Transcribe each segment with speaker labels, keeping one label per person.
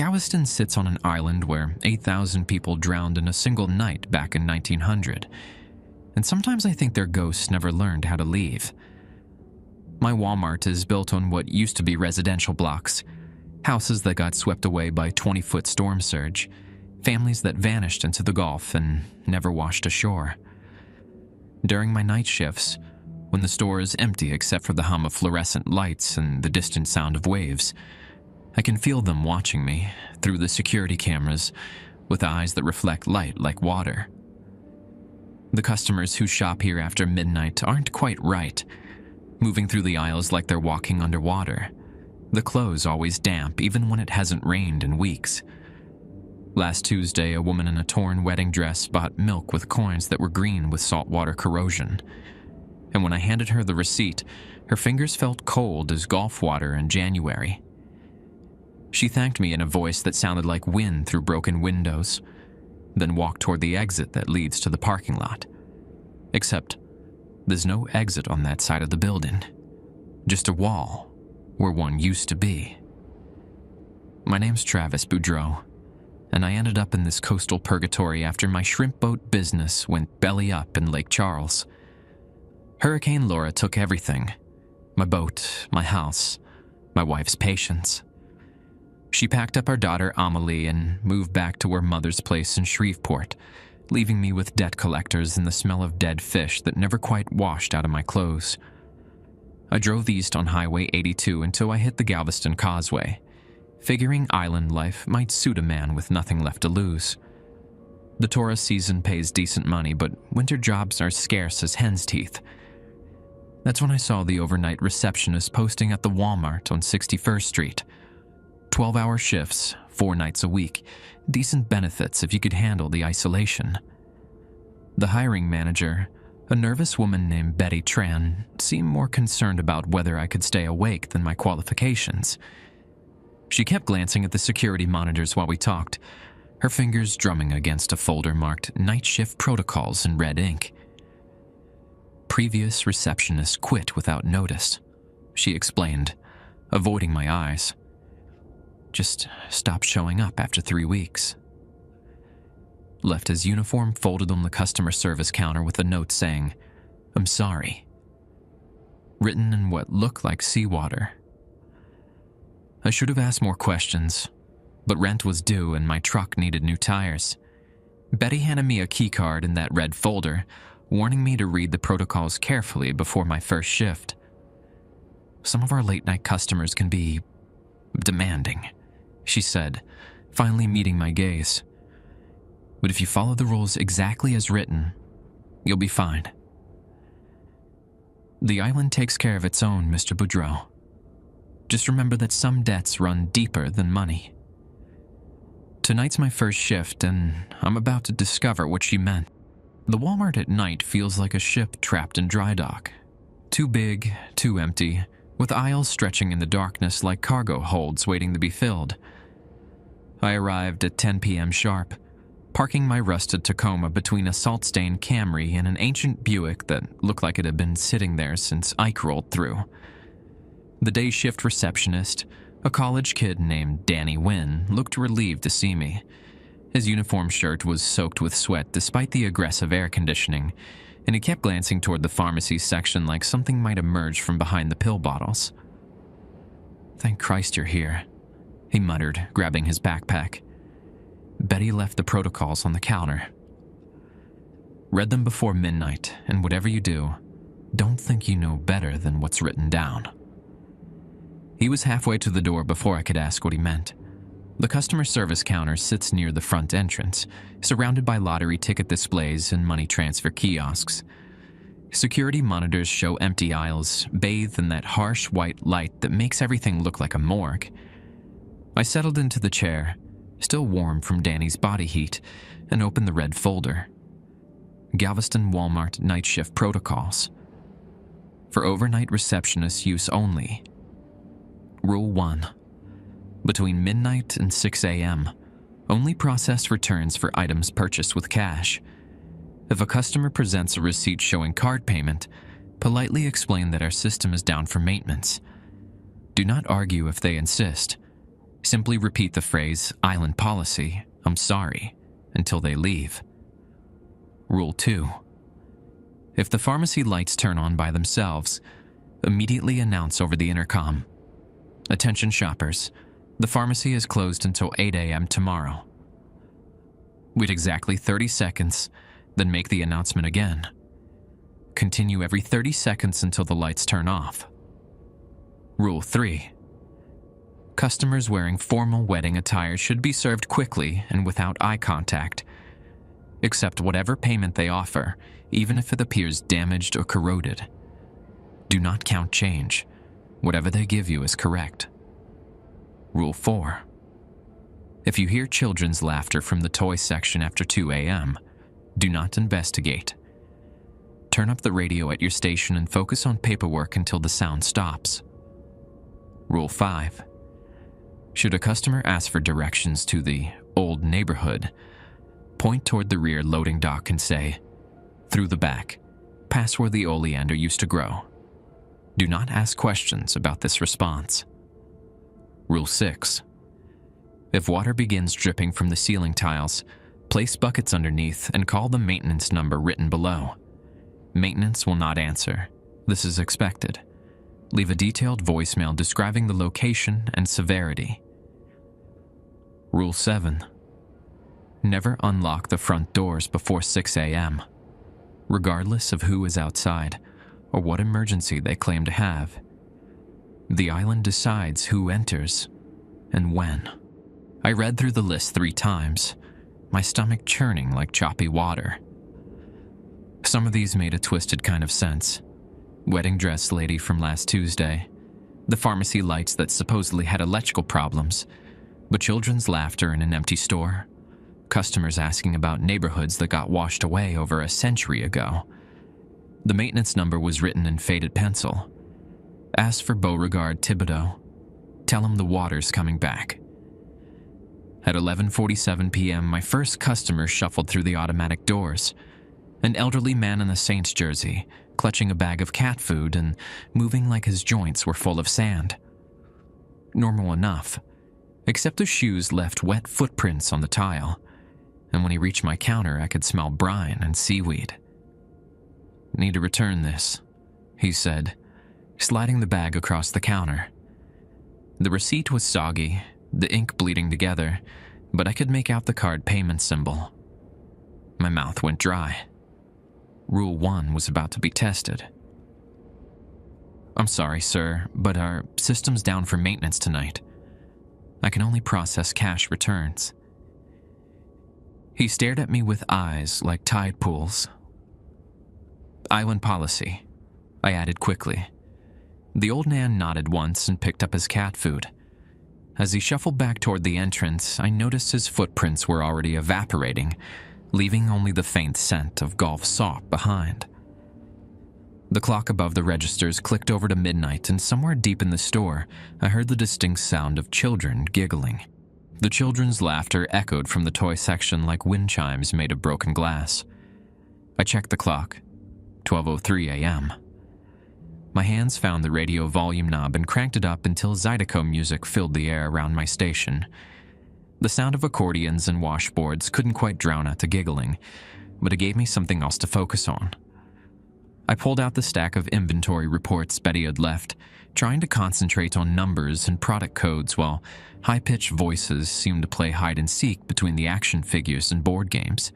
Speaker 1: Galveston sits on an island where 8,000 people drowned in a single night back in 1900, and sometimes I think their ghosts never learned how to leave. My Walmart is built on what used to be residential blocks, houses that got swept away by 20-foot storm surge, families that vanished into the Gulf and never washed ashore. During my night shifts, when the store is empty except for the hum of fluorescent lights and the distant sound of waves, I can feel them watching me through the security cameras with eyes that reflect light like water. The customers who shop here after midnight aren't quite right, moving through the aisles like they're walking underwater. The clothes always damp even when it hasn't rained in weeks. Last Tuesday, a woman in a torn wedding dress bought milk with coins that were green with saltwater corrosion. And when I handed her the receipt, her fingers felt cold as Gulf water in January. She thanked me in a voice that sounded like wind through broken windows, then walked toward the exit that leads to the parking lot. Except, there's no exit on that side of the building, just a wall where one used to be. My name's Travis Boudreau, and I ended up in this coastal purgatory after my shrimp boat business went belly up in Lake Charles. Hurricane Laura took everything: my boat, my house, my wife's patience. She packed up our daughter Amelie and moved back to her mother's place in Shreveport, leaving me with debt collectors and the smell of dead fish that never quite washed out of my clothes. I drove east on Highway 82 until I hit the Galveston Causeway, figuring island life might suit a man with nothing left to lose. The tourist season pays decent money, but winter jobs are scarce as hen's teeth. That's when I saw the overnight receptionist posting at the Walmart on 61st Street. 12-hour shifts, 4 nights a week, decent benefits if you could handle the isolation. The hiring manager, a nervous woman named Betty Tran, seemed more concerned about whether I could stay awake than my qualifications. She kept glancing at the security monitors while we talked, her fingers drumming against a folder marked Night Shift Protocols in red ink. Previous receptionist quit without notice, she explained, avoiding my eyes. Just stopped showing up after 3 weeks. Left his uniform folded on the customer service counter with a note saying, "I'm sorry," written in what looked like seawater. I should have asked more questions, but rent was due and my truck needed new tires. Betty handed me a key card in that red folder, warning me to read the protocols carefully before my first shift. Some of our late-night customers can be demanding, she said, finally meeting my gaze. But if you follow the rules exactly as written, you'll be fine. The island takes care of its own, Mr. Boudreau. Just remember that some debts run deeper than money. Tonight's my first shift, and I'm about to discover what she meant. The Walmart at night feels like a ship trapped in dry dock. Too big, too empty, with aisles stretching in the darkness like cargo holds waiting to be filled. I arrived at 10 p.m. sharp, parking my rusted Tacoma between a salt-stained Camry and an ancient Buick that looked like it had been sitting there since Ike rolled through. The day shift receptionist, a college kid named Danny Wynn, looked relieved to see me. His uniform shirt was soaked with sweat despite the aggressive air conditioning, and he kept glancing toward the pharmacy section like something might emerge from behind the pill bottles. "Thank Christ you're here," he muttered, grabbing his backpack. Betty left the protocols on the counter. "Read them before midnight, and whatever you do, don't think you know better than what's written down." He was halfway to the door before I could ask what he meant. The customer service counter sits near the front entrance, surrounded by lottery ticket displays and money transfer kiosks. Security monitors show empty aisles, bathed in that harsh white light that makes everything look like a morgue. I settled into the chair, still warm from Danny's body heat, and opened the red folder. Galveston Walmart Night Shift Protocols. For overnight receptionist use only. Rule 1. Between midnight and 6 a.m., only process returns for items purchased with cash. If a customer presents a receipt showing card payment, politely explain that our system is down for maintenance. Do not argue if they insist. Simply repeat the phrase, "Island policy, I'm sorry," until they leave. Rule 2. If the pharmacy lights turn on by themselves, immediately announce over the intercom, "Attention shoppers, the pharmacy is closed until 8 a.m. tomorrow." Wait exactly 30 seconds, then make the announcement again. Continue every 30 seconds until the lights turn off. Rule 3. Customers wearing formal wedding attire should be served quickly and without eye contact. Accept whatever payment they offer, even if it appears damaged or corroded. Do not count change. Whatever they give you is correct. Rule 4. If you hear children's laughter from the toy section after 2 a.m., do not investigate. Turn up the radio at your station and focus on paperwork until the sound stops. Rule 5. Should a customer ask for directions to the old neighborhood, point toward the rear loading dock and say, "Through the back, past where the oleander used to grow." Do not ask questions about this response. Rule 6. If water begins dripping from the ceiling tiles, place buckets underneath and call the maintenance number written below. Maintenance will not answer. This is expected. Leave a detailed voicemail describing the location and severity. Rule 7. Never unlock the front doors before 6 a.m., regardless of who is outside or what emergency they claim to have. The island decides who enters and when. I read through the list 3 times, my stomach churning like choppy water. Some of these made a twisted kind of sense. Wedding dress lady from last Tuesday, the pharmacy lights that supposedly had electrical problems, but children's laughter in an empty store, customers asking about neighborhoods that got washed away over a century ago. The maintenance number was written in faded pencil. Ask for Beauregard Thibodeau. Tell him the water's coming back. At 11:47 p.m., my first customer shuffled through the automatic doors. An elderly man in a Saints jersey, clutching a bag of cat food and moving like his joints were full of sand. Normal enough, except the shoes left wet footprints on the tile, and when he reached my counter, I could smell brine and seaweed. "Need to return this," he said, sliding the bag across the counter. The receipt was soggy, the ink bleeding together, but I could make out the card payment symbol. My mouth went dry. Rule 1 was about to be tested. "I'm sorry, sir, but our system's down for maintenance tonight. I can only process cash returns." He stared at me with eyes like tide pools. "Island policy," I added quickly. The old man nodded once and picked up his cat food. As he shuffled back toward the entrance, I noticed his footprints were already evaporating, leaving only the faint scent of golf salt behind. The clock above the registers clicked over to midnight, and somewhere deep in the store, I heard the distinct sound of children giggling. The children's laughter echoed from the toy section like wind chimes made of broken glass. I checked the clock. 12:03 a.m. My hands found the radio volume knob and cranked it up until Zydeco music filled the air around my station. The sound of accordions and washboards couldn't quite drown out the giggling, but it gave me something else to focus on. I pulled out the stack of inventory reports Betty had left, trying to concentrate on numbers and product codes while high-pitched voices seemed to play hide-and-seek between the action figures and board games.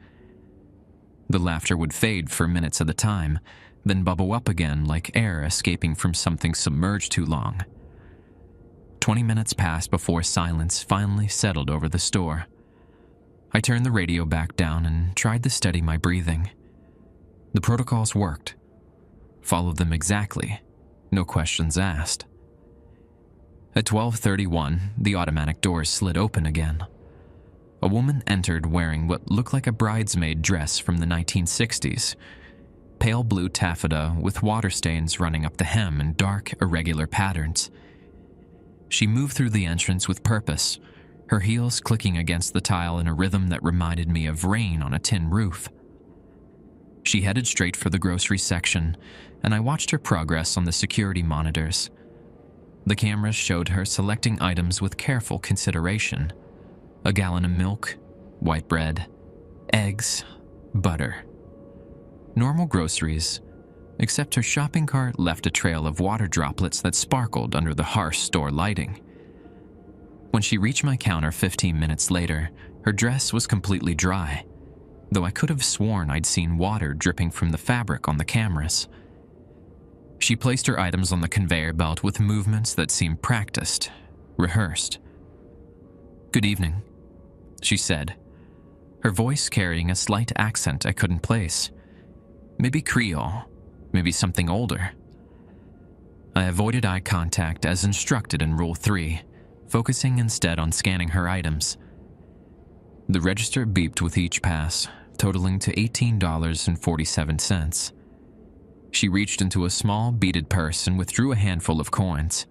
Speaker 1: The laughter would fade for minutes at a time, then bubble up again like air escaping from something submerged too long. 20 minutes passed before silence finally settled over the store. I turned the radio back down and tried to steady my breathing. The protocols worked. Followed them exactly. No questions asked. At 12:31, the automatic doors slid open again. A woman entered wearing what looked like a bridesmaid dress from the 1960s. Pale blue taffeta with water stains running up the hem in dark, irregular patterns. She moved through the entrance with purpose, her heels clicking against the tile in a rhythm that reminded me of rain on a tin roof. She headed straight for the grocery section, and I watched her progress on the security monitors. The cameras showed her selecting items with careful consideration: a gallon of milk, white bread, eggs, butter. Normal groceries, except her shopping cart left a trail of water droplets that sparkled under the harsh store lighting. When she reached my counter 15 minutes later, her dress was completely dry, though I could have sworn I'd seen water dripping from the fabric on the cameras. She placed her items on the conveyor belt with movements that seemed practiced, rehearsed. "Good evening," she said, her voice carrying a slight accent I couldn't place. Maybe Creole, maybe something older. I avoided eye contact as instructed in Rule 3, focusing instead on scanning her items. The register beeped with each pass, totaling to $18.47. She reached into a small beaded purse and withdrew a handful of coins.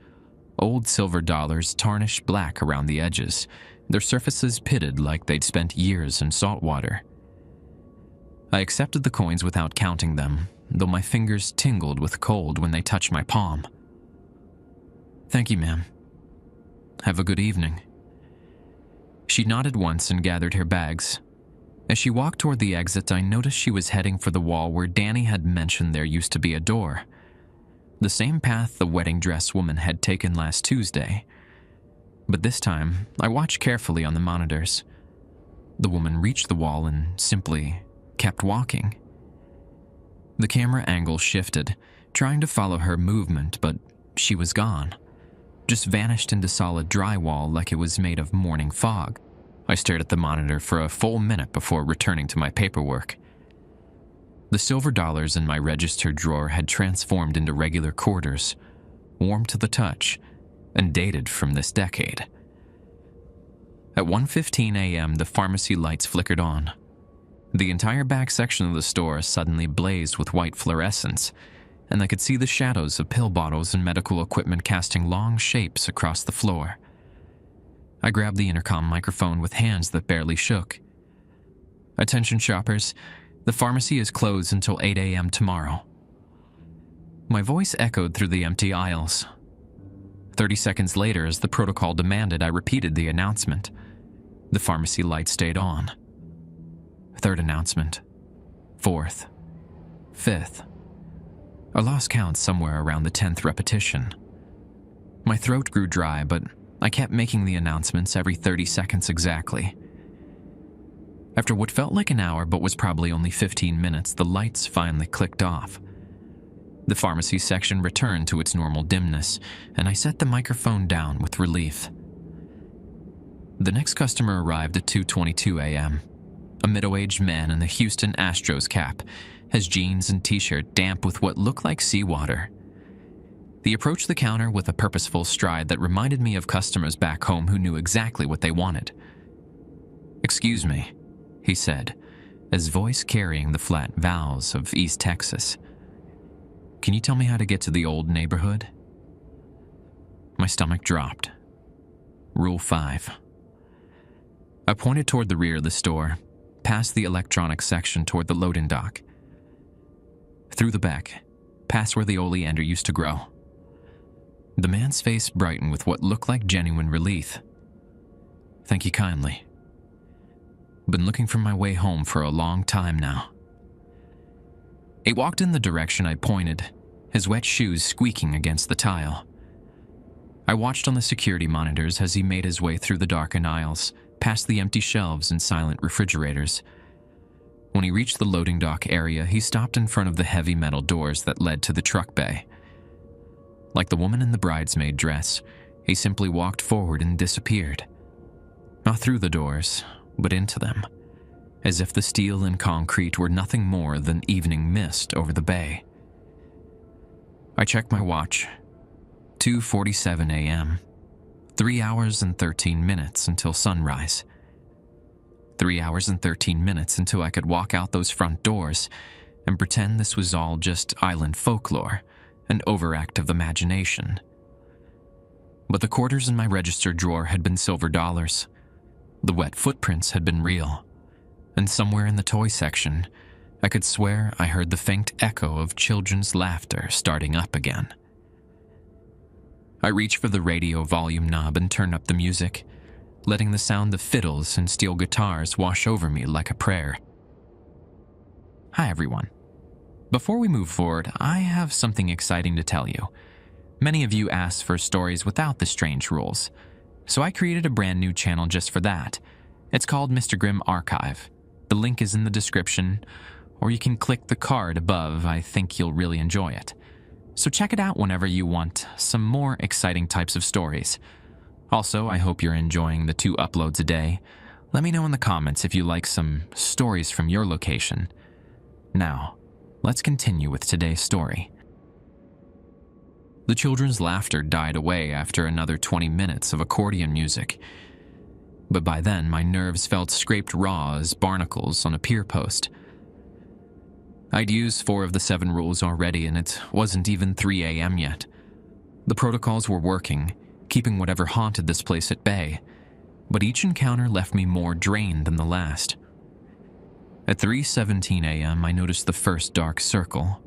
Speaker 1: Old silver dollars tarnished black around the edges, their surfaces pitted like they'd spent years in salt water. I accepted the coins without counting them, though my fingers tingled with cold when they touched my palm. "Thank you, ma'am. Have a good evening." She nodded once and gathered her bags. As she walked toward the exit, I noticed she was heading for the wall where Danny had mentioned there used to be a door. The same path the wedding dress woman had taken last Tuesday. But this time, I watched carefully on the monitors. The woman reached the wall and simply kept walking. The camera angle shifted, trying to follow her movement, but she was gone. Just vanished into solid drywall like it was made of morning fog. I stared at the monitor for a full minute before returning to my paperwork. The silver dollars in my register drawer had transformed into regular quarters, warm to the touch, and dated from this decade. At 1:15 a.m., the pharmacy lights flickered on. The entire back section of the store suddenly blazed with white fluorescence, and I could see the shadows of pill bottles and medical equipment casting long shapes across the floor. I grabbed the intercom microphone with hands that barely shook. "Attention shoppers, the pharmacy is closed until 8 a.m. tomorrow." My voice echoed through the empty aisles. 30 seconds later, as the protocol demanded, I repeated the announcement. The pharmacy light stayed on. Third announcement. Fourth. Fifth. I lost count somewhere around the 10th repetition. My throat grew dry, but I kept making the announcements every 30 seconds exactly. After what felt like an hour but was probably only 15 minutes, the lights finally clicked off. The pharmacy section returned to its normal dimness, and I set the microphone down with relief. The next customer arrived at 2:22 a.m., a middle-aged man in a Houston Astros cap, his jeans and t-shirt damp with what looked like seawater. He approached the counter with a purposeful stride that reminded me of customers back home who knew exactly what they wanted. "Excuse me," he said, his voice carrying the flat vowels of East Texas. "Can you tell me how to get to the old neighborhood?" My stomach dropped. Rule 5. I pointed toward the rear of the store, past the electronics section toward the loading dock. Through the back, past where the oleander used to grow. The man's face brightened with what looked like genuine relief. "Thank you kindly. Been looking for my way home for a long time now." He walked in the direction I pointed, his wet shoes squeaking against the tile. I watched on the security monitors as he made his way through the darkened aisles, past the empty shelves and silent refrigerators. When he reached the loading dock area, he stopped in front of the heavy metal doors that led to the truck bay. Like the woman in the bridesmaid dress, he simply walked forward and disappeared. Not through the doors, but into them, as if the steel and concrete were nothing more than evening mist over the bay. I checked my watch. 2:47 a.m. 3 hours and 13 minutes until sunrise. 3 hours and 13 minutes until I could walk out those front doors and pretend this was all just island folklore, an overact of imagination. But the quarters in my register drawer had been silver dollars. The wet footprints had been real. And somewhere in the toy section, I could swear I heard the faint echo of children's laughter starting up again. I reach for the radio volume knob and turn up the music, letting the sound of fiddles and steel guitars wash over me like a prayer. Hi everyone. Before we move forward, I have something exciting to tell you. Many of you asked for stories without the strange rules, so I created a brand new channel just for that. It's called Mr. Grimm Archive. The link is in the description, or you can click the card above. I think you'll really enjoy it. So check it out whenever you want some more exciting types of stories. Also, I hope you're enjoying the 2 uploads a day. Let me know in the comments if you like some stories from your location. Now, let's continue with today's story. The children's laughter died away after another 20 minutes of accordion music. But by then, my nerves felt scraped raw as barnacles on a pier post. I'd used 4 of the 7 rules already, and it wasn't even 3 a.m. yet. The protocols were working, keeping whatever haunted this place at bay, but each encounter left me more drained than the last. At 3:17 a.m., I noticed the first dark circle.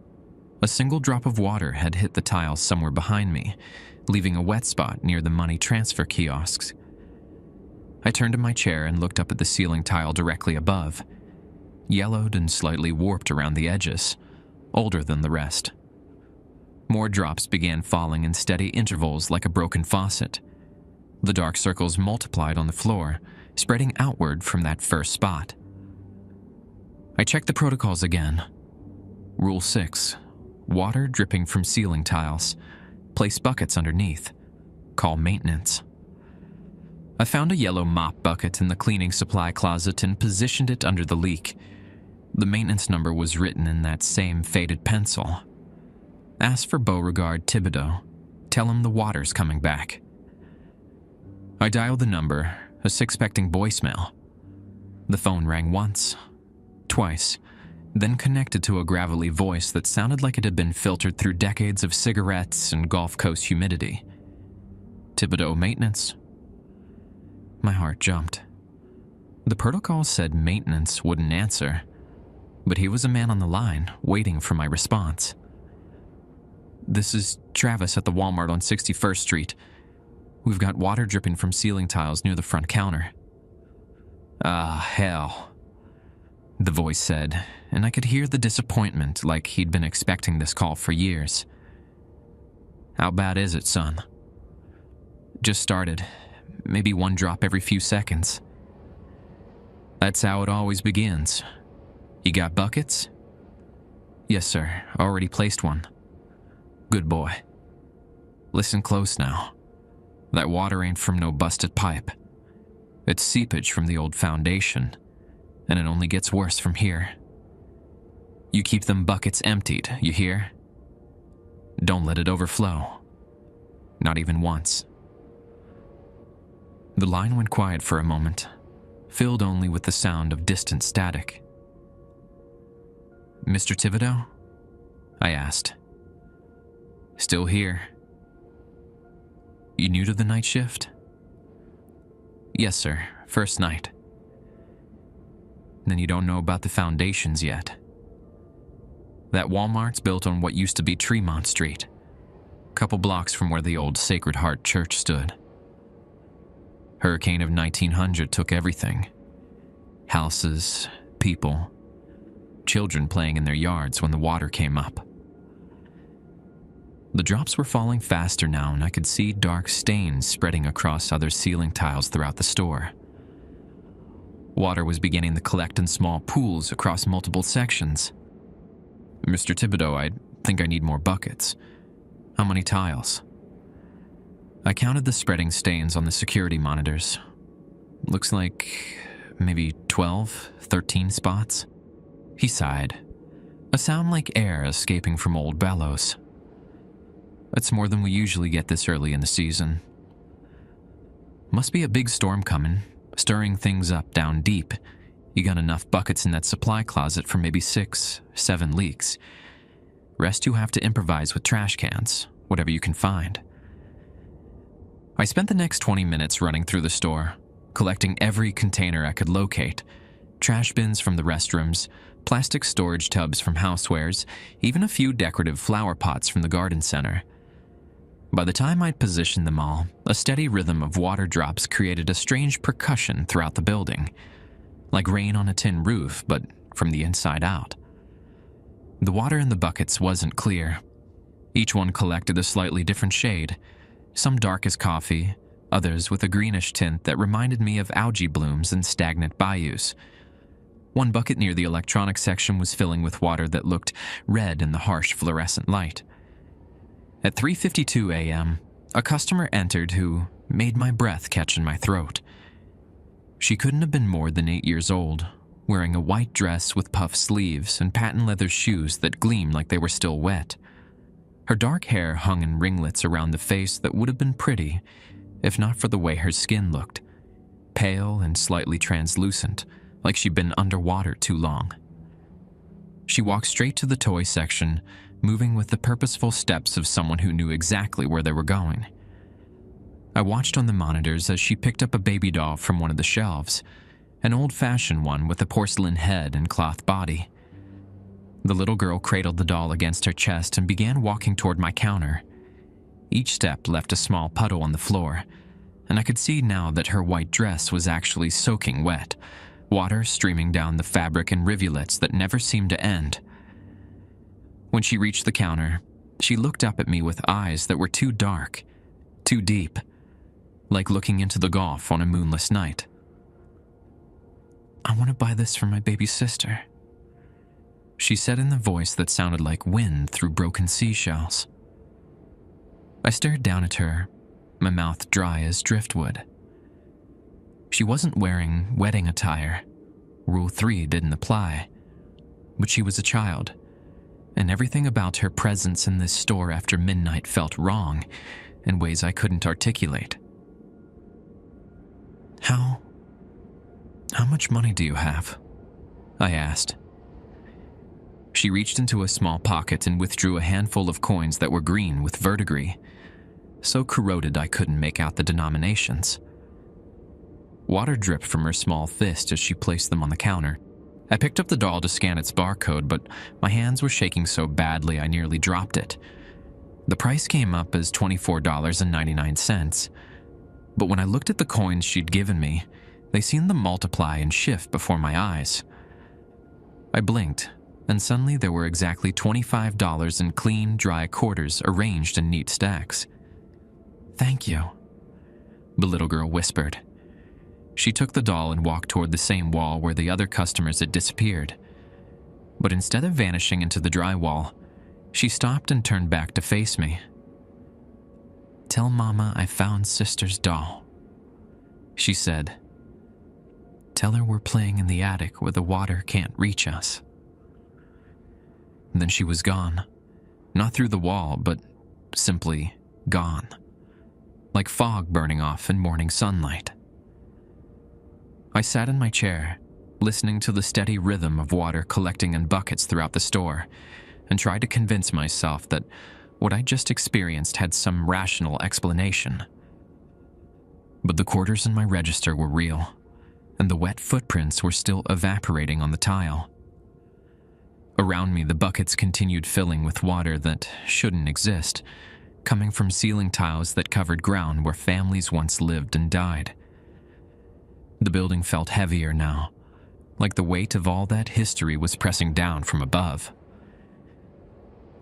Speaker 1: A single drop of water had hit the tiles somewhere behind me, leaving a wet spot near the money transfer kiosks. I turned in my chair and looked up at the ceiling tile directly above, yellowed and slightly warped around the edges, older than the rest. More drops began falling in steady intervals like a broken faucet. The dark circles multiplied on the floor, spreading outward from that first spot. I checked the protocols again. Rule 6. Water dripping from ceiling tiles. Place buckets underneath. Call maintenance. I found a yellow mop bucket in the cleaning supply closet and positioned it under the leak. The maintenance number was written in that same faded pencil. Ask for Beauregard Thibodeau. Tell him the water's coming back. I dialed the number, a suspecting voicemail. The phone rang once, twice, then connected to a gravelly voice that sounded like it had been filtered through decades of cigarettes and Gulf Coast humidity. Thibodeau maintenance? My heart jumped. The protocol said maintenance wouldn't answer, but he was a man on the line, waiting for my response. This is Travis at the Walmart on 61st Street. We've got water dripping from ceiling tiles near the front counter. Ah, hell, the voice said, and I could hear the disappointment like he'd been expecting this call for years. How bad is it, son? Just started. Maybe 1 drop every few seconds. That's how it always begins. You got buckets? Yes, sir. Already placed one. Good boy. Listen close now. That water ain't from no busted pipe. It's seepage from the old foundation, and it only gets worse from here. You keep them buckets emptied, you hear? Don't let it overflow. Not even once. The line went quiet for a moment, filled only with the sound of distant static. Mr. Thibodeau? I asked. Still here. You new to the night shift? Yes, sir. First night. Then you don't know about the foundations yet. That Walmart's built on what used to be Tremont Street, a couple blocks from where the old Sacred Heart Church stood. Hurricane of 1900 took everything. Houses, people, children playing in their yards when the water came up. The drops were falling faster now, and I could see dark stains spreading across other ceiling tiles throughout the store. Water was beginning to collect in small pools across multiple sections. Mr. Thibodeau, I think I need more buckets. How many tiles? I counted the spreading stains on the security monitors. Looks like maybe 12, 13 spots. He sighed, a sound like air escaping from old bellows. That's more than we usually get this early in the season. Must be a big storm coming, stirring things up down deep. You got enough buckets in that supply closet for maybe 6, 7 leaks. Rest you have to improvise with trash cans, whatever you can find. I spent the next 20 minutes running through the store, collecting every container I could locate. Trash bins from the restrooms, plastic storage tubs from housewares, even a few decorative flower pots from the garden center. By the time I'd positioned them all, a steady rhythm of water drops created a strange percussion throughout the building, like rain on a tin roof, but from the inside out. The water in the buckets wasn't clear. Each one collected a slightly different shade, some dark as coffee, others with a greenish tint that reminded me of algae blooms and stagnant bayous. One bucket near the electronics section was filling with water that looked red in the harsh fluorescent light. At 3:52 a.m., a customer entered who made my breath catch in my throat. She couldn't have been more than 8 years old, wearing a white dress with puff sleeves and patent leather shoes that gleamed like they were still wet. Her dark hair hung in ringlets around the face that would have been pretty, if not for the way her skin looked, pale and slightly translucent, like she'd been underwater too long. She walked straight to the toy section, moving with the purposeful steps of someone who knew exactly where they were going. I watched on the monitors as she picked up a baby doll from one of the shelves, an old-fashioned one with a porcelain head and cloth body. The little girl cradled the doll against her chest and began walking toward my counter. Each step left a small puddle on the floor, and I could see now that her white dress was actually soaking wet, water streaming down the fabric in rivulets that never seemed to end. When she reached the counter, she looked up at me with eyes that were too dark, too deep, like looking into the Gulf on a moonless night. "I want to buy this for my baby sister," she said in the voice that sounded like wind through broken seashells. I stared down at her, my mouth dry as driftwood. She wasn't wearing wedding attire. Rule 3 didn't apply. But she was a child, and everything about her presence in this store after midnight felt wrong in ways I couldn't articulate. How much money do you have?" I asked. She reached into a small pocket and withdrew a handful of coins that were green with verdigris, so corroded I couldn't make out the denominations. Water dripped from her small fist as she placed them on the counter. I picked up the doll to scan its barcode, but my hands were shaking so badly I nearly dropped it. The price came up as $24.99, but when I looked at the coins she'd given me, they seemed to multiply and shift before my eyes. I blinked, and suddenly there were exactly $25 in clean, dry quarters arranged in neat stacks. "Thank you," the little girl whispered. She took the doll and walked toward the same wall where the other customers had disappeared. But instead of vanishing into the drywall, she stopped and turned back to face me. "Tell Mama I found Sister's doll," she said. "Tell her we're playing in the attic where the water can't reach us." Then she was gone. Not through the wall, but simply gone. Like fog burning off in morning sunlight. I sat in my chair, listening to the steady rhythm of water collecting in buckets throughout the store, and tried to convince myself that what I just experienced had some rational explanation. But the quarters in my register were real, and the wet footprints were still evaporating on the tile. Around me, the buckets continued filling with water that shouldn't exist, coming from ceiling tiles that covered ground where families once lived and died. The building felt heavier now, like the weight of all that history was pressing down from above.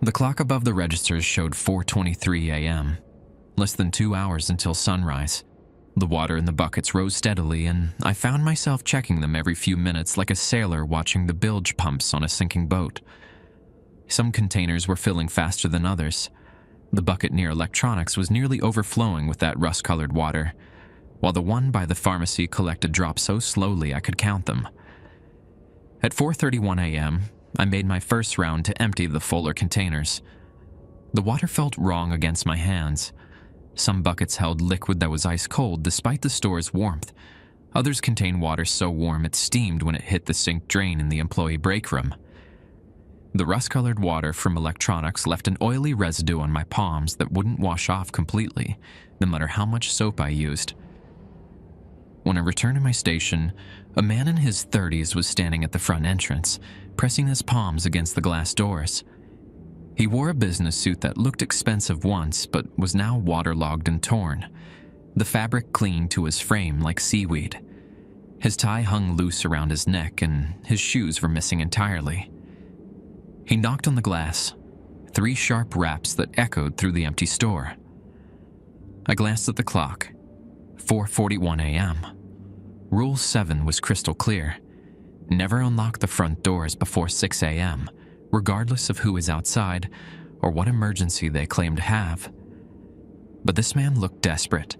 Speaker 1: The clock above the registers showed 4:23 a.m., less than 2 hours until sunrise. The water in the buckets rose steadily, and I found myself checking them every few minutes like a sailor watching the bilge pumps on a sinking boat. Some containers were filling faster than others. The bucket near electronics was nearly overflowing with that rust-colored water, while the one by the pharmacy collected drops so slowly I could count them. At 4:31 a.m., I made my first round to empty the fuller containers. The water felt wrong against my hands. Some buckets held liquid that was ice cold despite the store's warmth. Others contained water so warm it steamed when it hit the sink drain in the employee break room. The rust-colored water from electronics left an oily residue on my palms that wouldn't wash off completely, no matter how much soap I used. When I returned to my station, a man in his 30s was standing at the front entrance, pressing his palms against the glass doors. He wore a business suit that looked expensive once but was now waterlogged and torn, the fabric clinging to his frame like seaweed. His tie hung loose around his neck and his shoes were missing entirely. He knocked on the glass, 3 sharp raps that echoed through the empty store. I glanced at the clock, 4:41 a.m. Rule 7 was crystal clear. Never unlock the front doors before 6 a.m., regardless of who is outside or what emergency they claim to have. But this man looked desperate,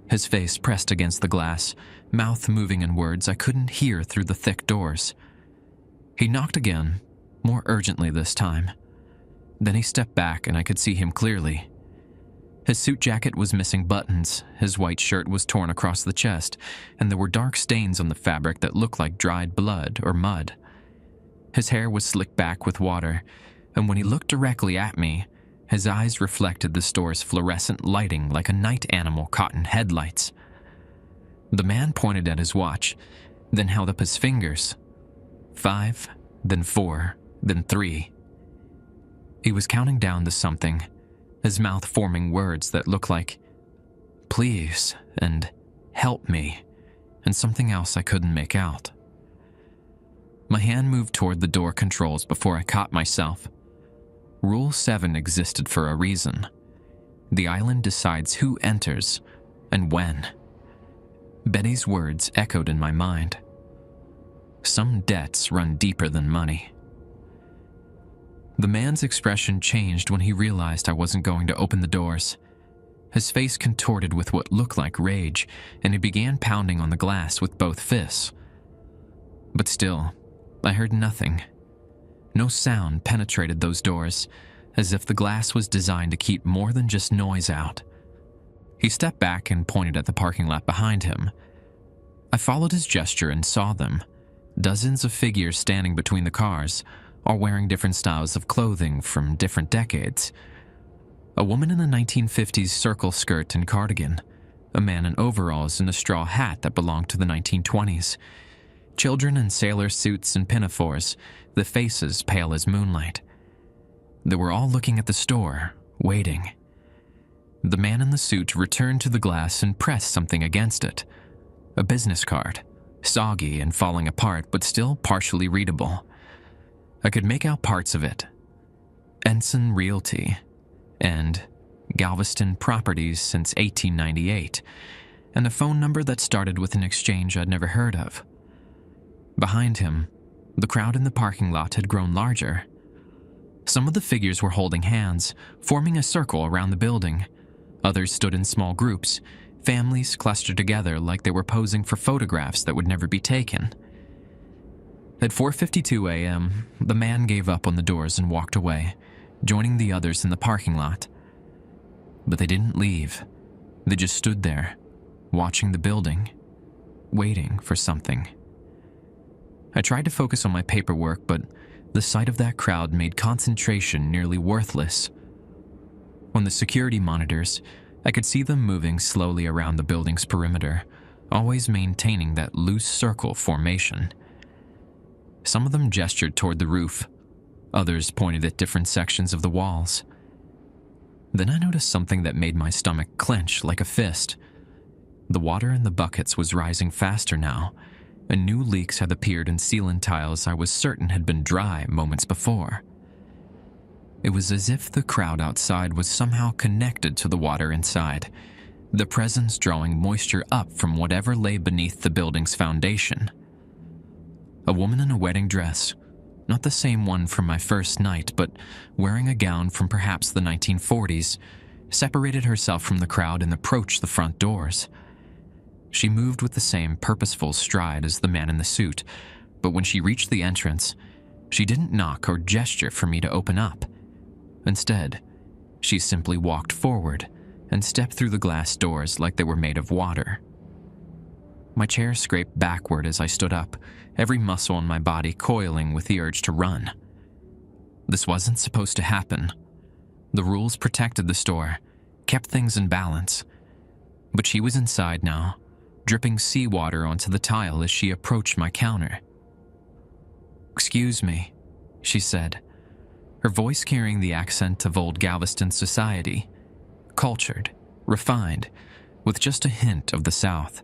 Speaker 1: his face pressed against the glass, mouth moving in words I couldn't hear through the thick doors. He knocked again, more urgently this time. Then he stepped back and I could see him clearly. His suit jacket was missing buttons, his white shirt was torn across the chest, and there were dark stains on the fabric that looked like dried blood or mud. His hair was slicked back with water, and when he looked directly at me, his eyes reflected the store's fluorescent lighting like a night animal caught in headlights. The man pointed at his watch, then held up his fingers. 5, then 4, then 3. He was counting down to something, his mouth forming words that looked like, "Please," and "Help me," and something else I couldn't make out. My hand moved toward the door controls before I caught myself. Rule 7 existed for a reason. The island decides who enters and when. Betty's words echoed in my mind. Some debts run deeper than money. The man's expression changed when he realized I wasn't going to open the doors. His face contorted with what looked like rage, and he began pounding on the glass with both fists. But still, I heard nothing. No sound penetrated those doors, as if the glass was designed to keep more than just noise out. He stepped back and pointed at the parking lot behind him. I followed his gesture and saw them. Dozens of figures standing between the cars, all wearing different styles of clothing from different decades. A woman in a 1950s circle skirt and cardigan, a man in overalls and a straw hat that belonged to the 1920s, children in sailor suits and pinafores, the faces pale as moonlight. They were all looking at the store, waiting. The man in the suit returned to the glass and pressed something against it. A business card, soggy and falling apart but still partially readable. I could make out parts of it. Ensign Realty and Galveston Properties since 1898, and a phone number that started with an exchange I'd never heard of. Behind him, the crowd in the parking lot had grown larger. Some of the figures were holding hands, forming a circle around the building. Others stood in small groups, families clustered together like they were posing for photographs that would never be taken. At 4:52 a.m., the man gave up on the doors and walked away, joining the others in the parking lot. But they didn't leave. They just stood there, watching the building, waiting for something. I tried to focus on my paperwork, but the sight of that crowd made concentration nearly worthless. On the security monitors, I could see them moving slowly around the building's perimeter, always maintaining that loose circle formation. Some of them gestured toward the roof. Others pointed at different sections of the walls. Then I noticed something that made my stomach clench like a fist. The water in the buckets was rising faster now, and new leaks had appeared in sealant tiles I was certain had been dry moments before. It was as if the crowd outside was somehow connected to the water inside, the presence drawing moisture up from whatever lay beneath the building's foundation. A woman in a wedding dress, not the same one from my first night, but wearing a gown from perhaps the 1940s, separated herself from the crowd and approached the front doors. She moved with the same purposeful stride as the man in the suit, but when she reached the entrance, she didn't knock or gesture for me to open up. Instead, she simply walked forward and stepped through the glass doors like they were made of water. My chair scraped backward as I stood up, every muscle in my body coiling with the urge to run. This wasn't supposed to happen. The rules protected the store, kept things in balance. But she was inside now, dripping seawater onto the tile as she approached my counter. "Excuse me," she said. her voice carrying the accent of old Galveston society, cultured, refined, with just a hint of the South.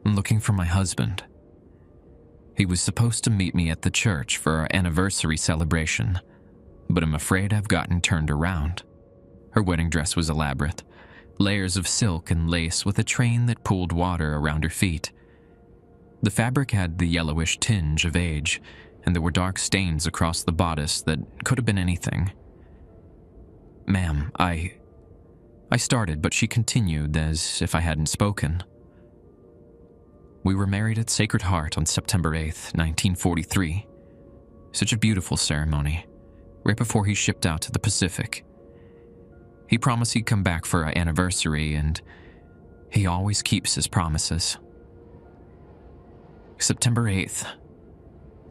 Speaker 1: I'm looking for my husband. He was supposed to meet me at the church for our anniversary celebration, but I'm afraid I've gotten turned around. Her wedding dress was elaborate, layers of silk and lace with a train that pooled water around her feet. The fabric had the yellowish tinge of age, and there were dark stains across the bodice that could have been anything. "Ma'am, I started, but she continued as if I hadn't spoken. "We were married at Sacred Heart on September 8th, 1943. Such a beautiful ceremony, right before he shipped out to the Pacific. He promised he'd come back for our anniversary, and he always keeps his promises." September 8th.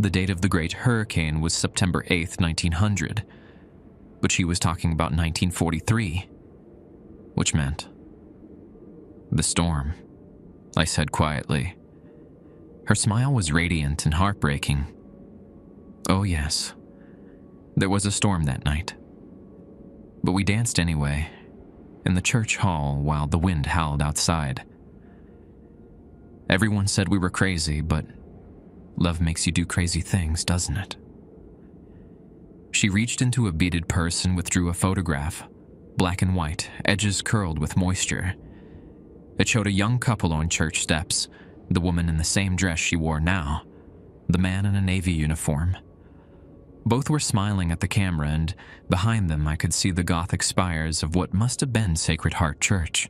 Speaker 1: The date of the Great Hurricane was September 8th, 1900, but she was talking about 1943, which meant the storm, I said quietly. Her smile was radiant and heartbreaking. Oh yes, there was a storm that night. But we danced anyway, in the church hall while the wind howled outside. Everyone said we were crazy, but love makes you do crazy things, doesn't it? She reached into a beaded purse and withdrew a photograph, black and white, edges curled with moisture. It showed a young couple on church steps, the woman in the same dress she wore now, the man in a Navy uniform. Both were smiling at the camera, and behind them I could see the Gothic spires of what must have been Sacred Heart Church.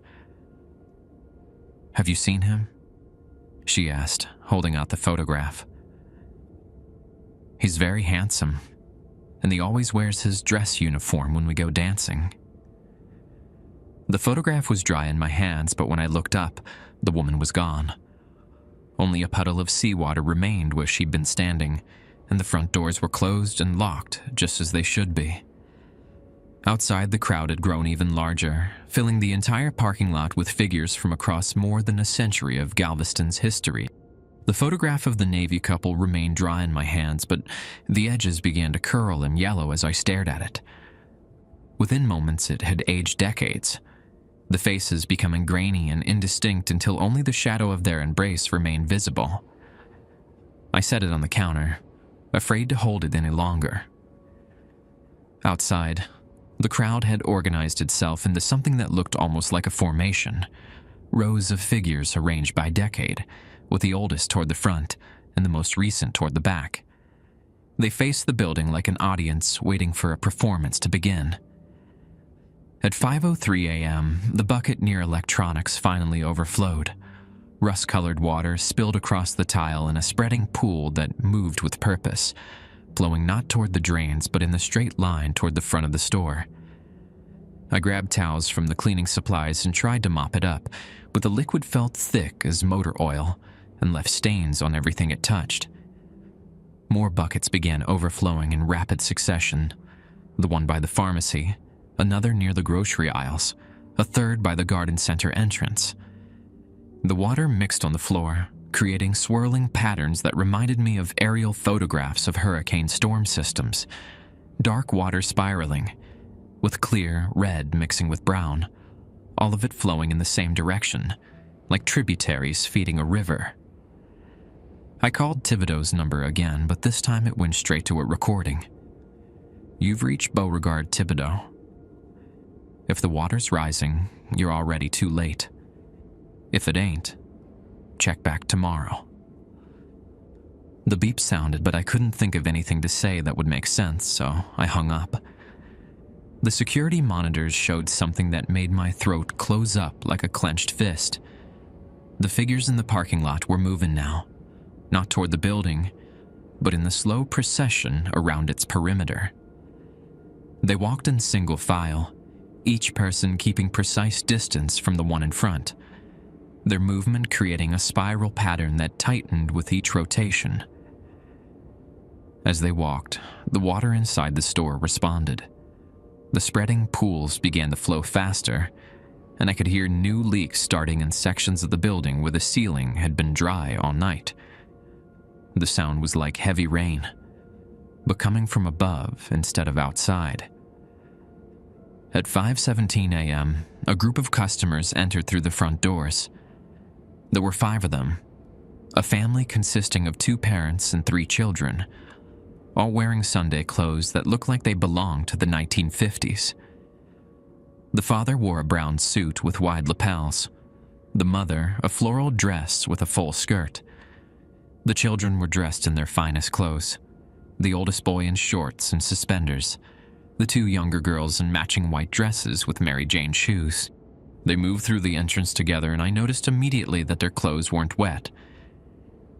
Speaker 1: "Have you seen him?" she asked, holding out the photograph. "He's very handsome, and he always wears his dress uniform when we go dancing." The photograph was dry in my hands, but when I looked up, the woman was gone. Only a puddle of seawater remained where she'd been standing, and the front doors were closed and locked, just as they should be. Outside, the crowd had grown even larger, filling the entire parking lot with figures from across more than a century of Galveston's history. The photograph of the Navy couple remained dry in my hands, but the edges began to curl and yellow as I stared at it. Within moments, it had aged decades, the faces becoming grainy and indistinct until only the shadow of their embrace remained visible. I set it on the counter, afraid to hold it any longer. Outside, the crowd had organized itself into something that looked almost like a formation, rows of figures arranged by decade, with the oldest toward the front and the most recent toward the back. They faced the building like an audience waiting for a performance to begin. At 5:03 a.m., the bucket near electronics finally overflowed. Rust-colored water spilled across the tile in a spreading pool that moved with purpose, flowing not toward the drains but in the straight line toward the front of the store. I grabbed towels from the cleaning supplies and tried to mop it up, but the liquid felt thick as motor oil and left stains on everything it touched. More buckets began overflowing in rapid succession, the one by the pharmacy, another near the grocery aisles, a third by the garden center entrance. The water mixed on the floor, creating swirling patterns that reminded me of aerial photographs of hurricane storm systems. Dark water spiraling, with clear red mixing with brown, all of it flowing in the same direction, like tributaries feeding a river. I called Thibodeau's number again, but this time it went straight to a recording. "You've reached Beauregard Thibodeau. If the water's rising, you're already too late. If it ain't, check back tomorrow." The beep sounded, but I couldn't think of anything to say that would make sense, so I hung up. The security monitors showed something that made my throat close up like a clenched fist. The figures in the parking lot were moving now, not toward the building, but in the slow procession around its perimeter. They walked in single file, each person keeping precise distance from the one in front, their movement creating a spiral pattern that tightened with each rotation. As they walked, the water inside the store responded. The spreading pools began to flow faster, and I could hear new leaks starting in sections of the building where the ceiling had been dry all night. The sound was like heavy rain, but coming from above instead of outside. At 5:17 a.m., a group of customers entered through the front doors. There were 5 of them, a family consisting of 2 parents and 3 children, all wearing Sunday clothes that looked like they belonged to the 1950s. The father wore a brown suit with wide lapels, the mother a floral dress with a full skirt. The children were dressed in their finest clothes, the oldest boy in shorts and suspenders, the 2 younger girls in matching white dresses with Mary Jane shoes. They moved through the entrance together, and I noticed immediately that their clothes weren't wet.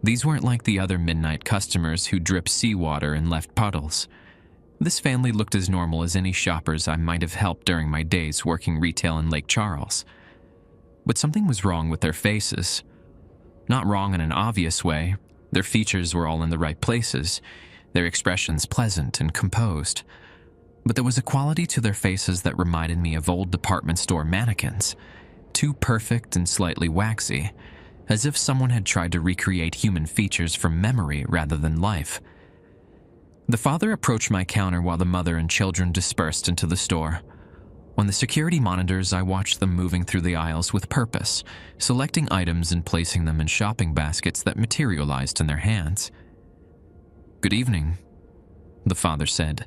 Speaker 1: These weren't like the other midnight customers who dripped seawater and left puddles. This family looked as normal as any shoppers I might have helped during my days working retail in Lake Charles. But something was wrong with their faces. Not wrong in an obvious way. Their features were all in the right places, their expressions pleasant and composed. But there was a quality to their faces that reminded me of old department store mannequins, too perfect and slightly waxy, as if someone had tried to recreate human features from memory rather than life. The father approached my counter while the mother and children dispersed into the store. On the security monitors, I watched them moving through the aisles with purpose, selecting items and placing them in shopping baskets that materialized in their hands. "Good evening," the father said,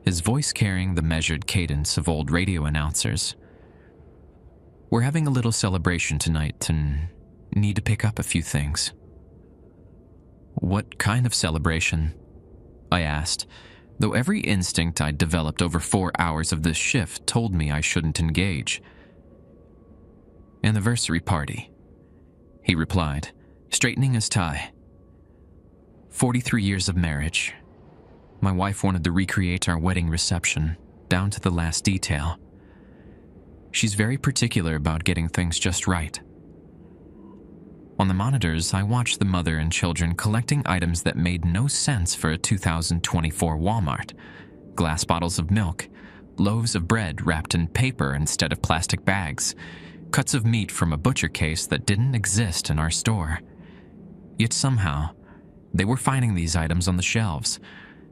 Speaker 1: his voice carrying the measured cadence of old radio announcers. "We're having a little celebration tonight and need to pick up a few things." "What kind of celebration?" I asked, though every instinct I'd developed over 4 hours of this shift told me I shouldn't engage. "Anniversary party," he replied, straightening his tie. 43 years of marriage. My wife wanted to recreate our wedding reception, down to the last detail. She's very particular about getting things just right. On the monitors, I watched the mother and children collecting items that made no sense for a 2024 Walmart. Glass bottles of milk, loaves of bread wrapped in paper instead of plastic bags, cuts of meat from a butcher case that didn't exist in our store. Yet somehow, they were finding these items on the shelves,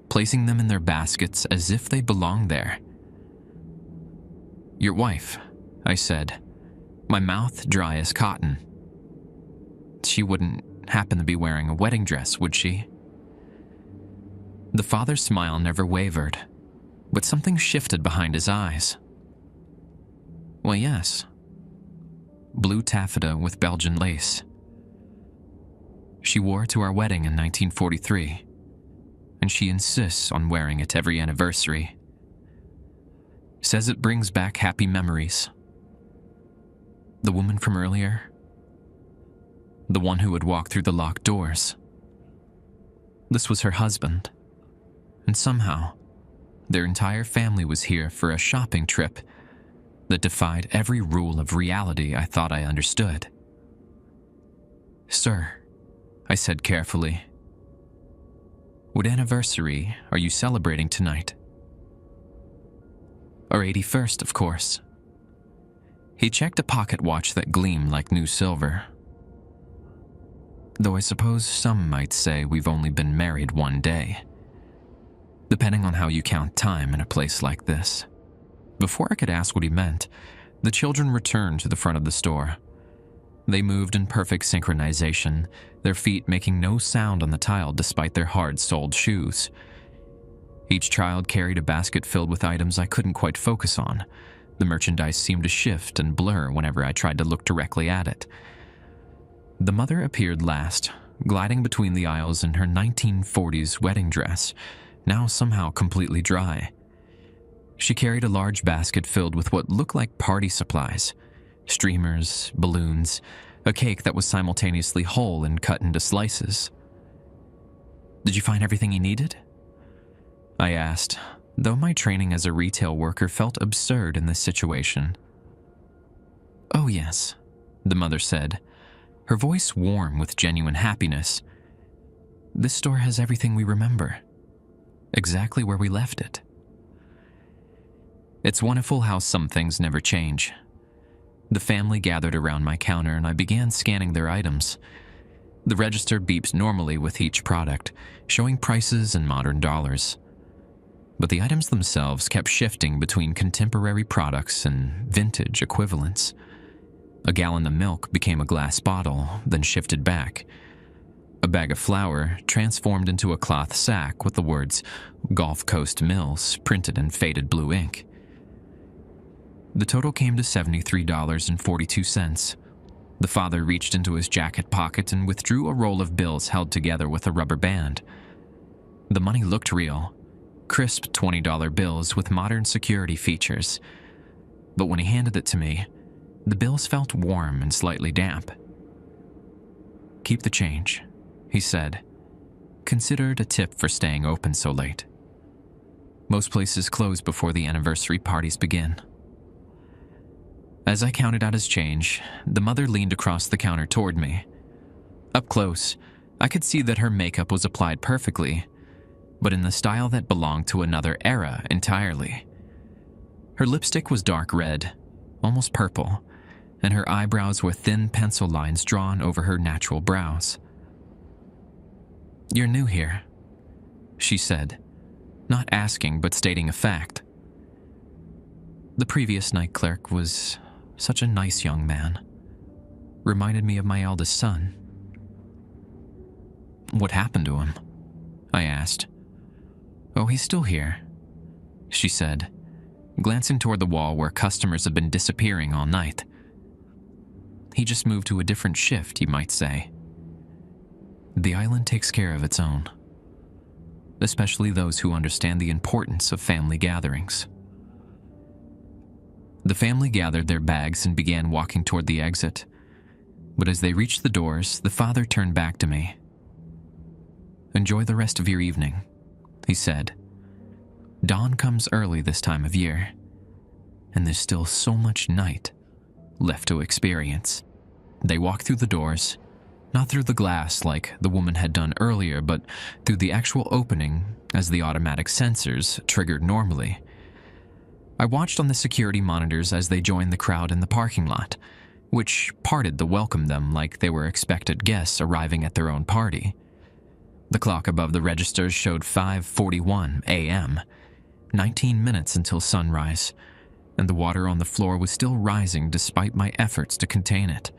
Speaker 1: placing them in their baskets as if they belonged there. "Your wife," I said, my mouth dry as cotton. "She wouldn't happen to be wearing a wedding dress, would she?" The father's smile never wavered, but something shifted behind his eyes. "Well, yes. Blue taffeta with Belgian lace. She wore it to our wedding in 1943, and she insists on wearing it every anniversary. Says it brings back happy memories." "The woman from earlier? The one who would walk through the locked doors. This was her husband, and somehow, their entire family was here for a shopping trip that defied every rule of reality I thought I understood." "Sir," I said carefully, "what anniversary are you celebrating tonight?" "Our 81st, of course." He checked a pocket watch that gleamed like new silver. "Though I suppose some might say we've only been married 1 day, depending on how you count time in a place like this." Before I could ask what he meant, the children returned to the front of the store. They moved in perfect synchronization, their feet making no sound on the tile despite their hard-soled shoes. Each child carried a basket filled with items I couldn't quite focus on. The merchandise seemed to shift and blur whenever I tried to look directly at it. The mother appeared last, gliding between the aisles in her 1940s wedding dress, now somehow completely dry. She carried a large basket filled with what looked like party supplies, streamers, balloons, a cake that was simultaneously whole and cut into slices. "Did you find everything you needed?" I asked, though my training as a retail worker felt absurd in this situation. "Oh yes," the mother said, her voice warm with genuine happiness. "This store has everything we remember, exactly where we left it." It's wonderful how some things never change. The family gathered around my counter and I began scanning their items. The register beeps normally with each product, showing prices in modern dollars. But the items themselves kept shifting between contemporary products and vintage equivalents. A gallon of milk became a glass bottle, then shifted back. A bag of flour transformed into a cloth sack with the words Gulf Coast Mills printed in faded blue ink. The total came to $73.42. The father reached into his jacket pocket and withdrew a roll of bills held together with a rubber band. The money looked real, crisp $20 bills with modern security features. But when he handed it to me, the bills felt warm and slightly damp. "Keep the change," he said. "Consider it a tip for staying open so late. Most places close before the anniversary parties begin." As I counted out his change, the mother leaned across the counter toward me. Up close, I could see that her makeup was applied perfectly, but in the style that belonged to another era entirely. Her lipstick was dark red, almost purple, and her eyebrows were thin pencil lines drawn over her natural brows. "You're new here," she said, not asking but stating a fact. "The previous night clerk was such a nice young man. Reminded me of my eldest son." "What happened to him?" I asked. "Oh, he's still here," she said, glancing toward the wall where customers had been disappearing all night. "He just moved to a different shift, you might say. The island takes care of its own, especially those who understand the importance of family gatherings." The family gathered their bags and began walking toward the exit. But as they reached the doors, the father turned back to me. "Enjoy the rest of your evening," he said. "Dawn comes early this time of year, and there's still so much night left to experience." They walked through the doors, not through the glass like the woman had done earlier, but through the actual opening as the automatic sensors triggered normally. I watched on the security monitors as they joined the crowd in the parking lot, which parted to welcome them like they were expected guests arriving at their own party. The clock above the registers showed 5:41 a.m., 19 minutes until sunrise, and the water on the floor was still rising despite my efforts to contain it.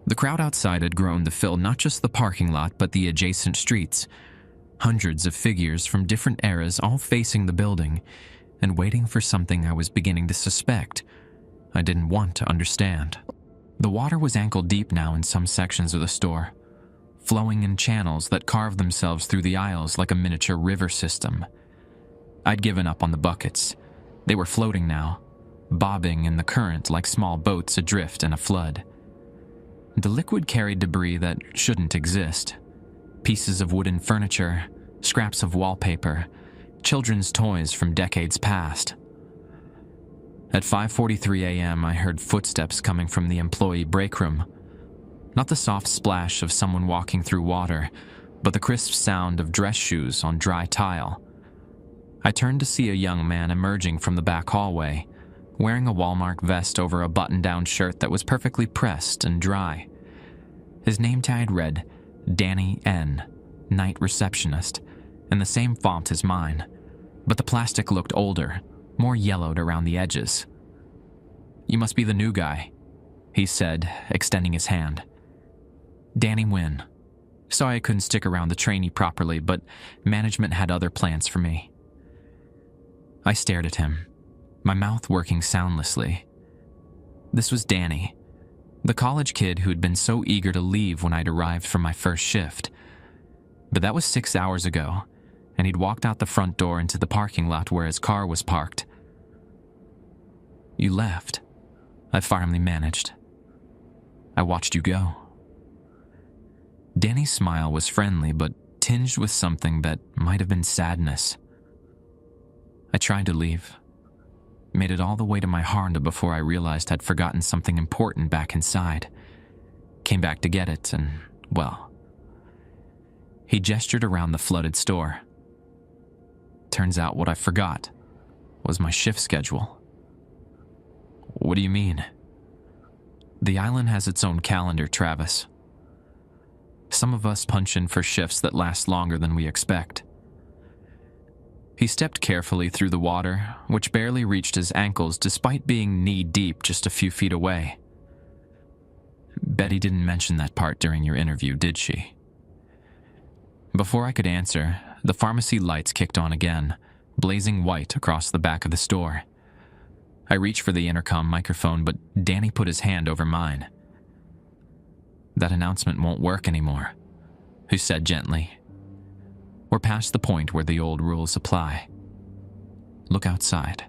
Speaker 1: The crowd outside had grown to fill not just the parking lot but the adjacent streets, hundreds of figures from different eras all facing the building and waiting for something I was beginning to suspect I didn't want to understand. The water was ankle deep now in some sections of the store, flowing in channels that carved themselves through the aisles like a miniature river system. I'd given up on the buckets. They were floating now, bobbing in the current like small boats adrift in a flood. The liquid carried debris that shouldn't exist. Pieces of wooden furniture, scraps of wallpaper, children's toys from decades past. At 5:43 a.m., I heard footsteps coming from the employee break room. Not the soft splash of someone walking through water, but the crisp sound of dress shoes on dry tile. I turned to see a young man emerging from the back hallway, wearing a Walmart vest over a button-down shirt that was perfectly pressed and dry. His name tag read Danny N., Night Receptionist, in the same font as mine, but the plastic looked older, more yellowed around the edges. "You must be the new guy," he said, extending his hand. "Danny Wynn. Sorry I couldn't stick around the trainee properly, but management had other plans for me." I stared at him, my mouth working soundlessly. This was Danny, the college kid who'd been so eager to leave when I'd arrived for my first shift. But that was 6 hours ago, and he'd walked out the front door into the parking lot where his car was parked. "You left," I finally managed. "I watched you go." Danny's smile was friendly but tinged with something that might have been sadness. I tried to leave. Made it all the way to my Honda before I realized I'd forgotten something important back inside. Came back to get it and, well... He gestured around the flooded store. Turns out what I forgot was my shift schedule. "What do you mean?" "The island has its own calendar, Travis. some of us punch in for shifts that last longer than we expect. He stepped carefully through the water, which barely reached his ankles despite being knee-deep just a few feet away. Betty didn't mention that part during your interview, did she? Before I could answer, the pharmacy lights kicked on again, blazing white across the back of the store. I reached for the intercom microphone, but Danny put his hand over mine. "That announcement won't work anymore," he said gently. "We're past the point where the old rules apply. Look outside."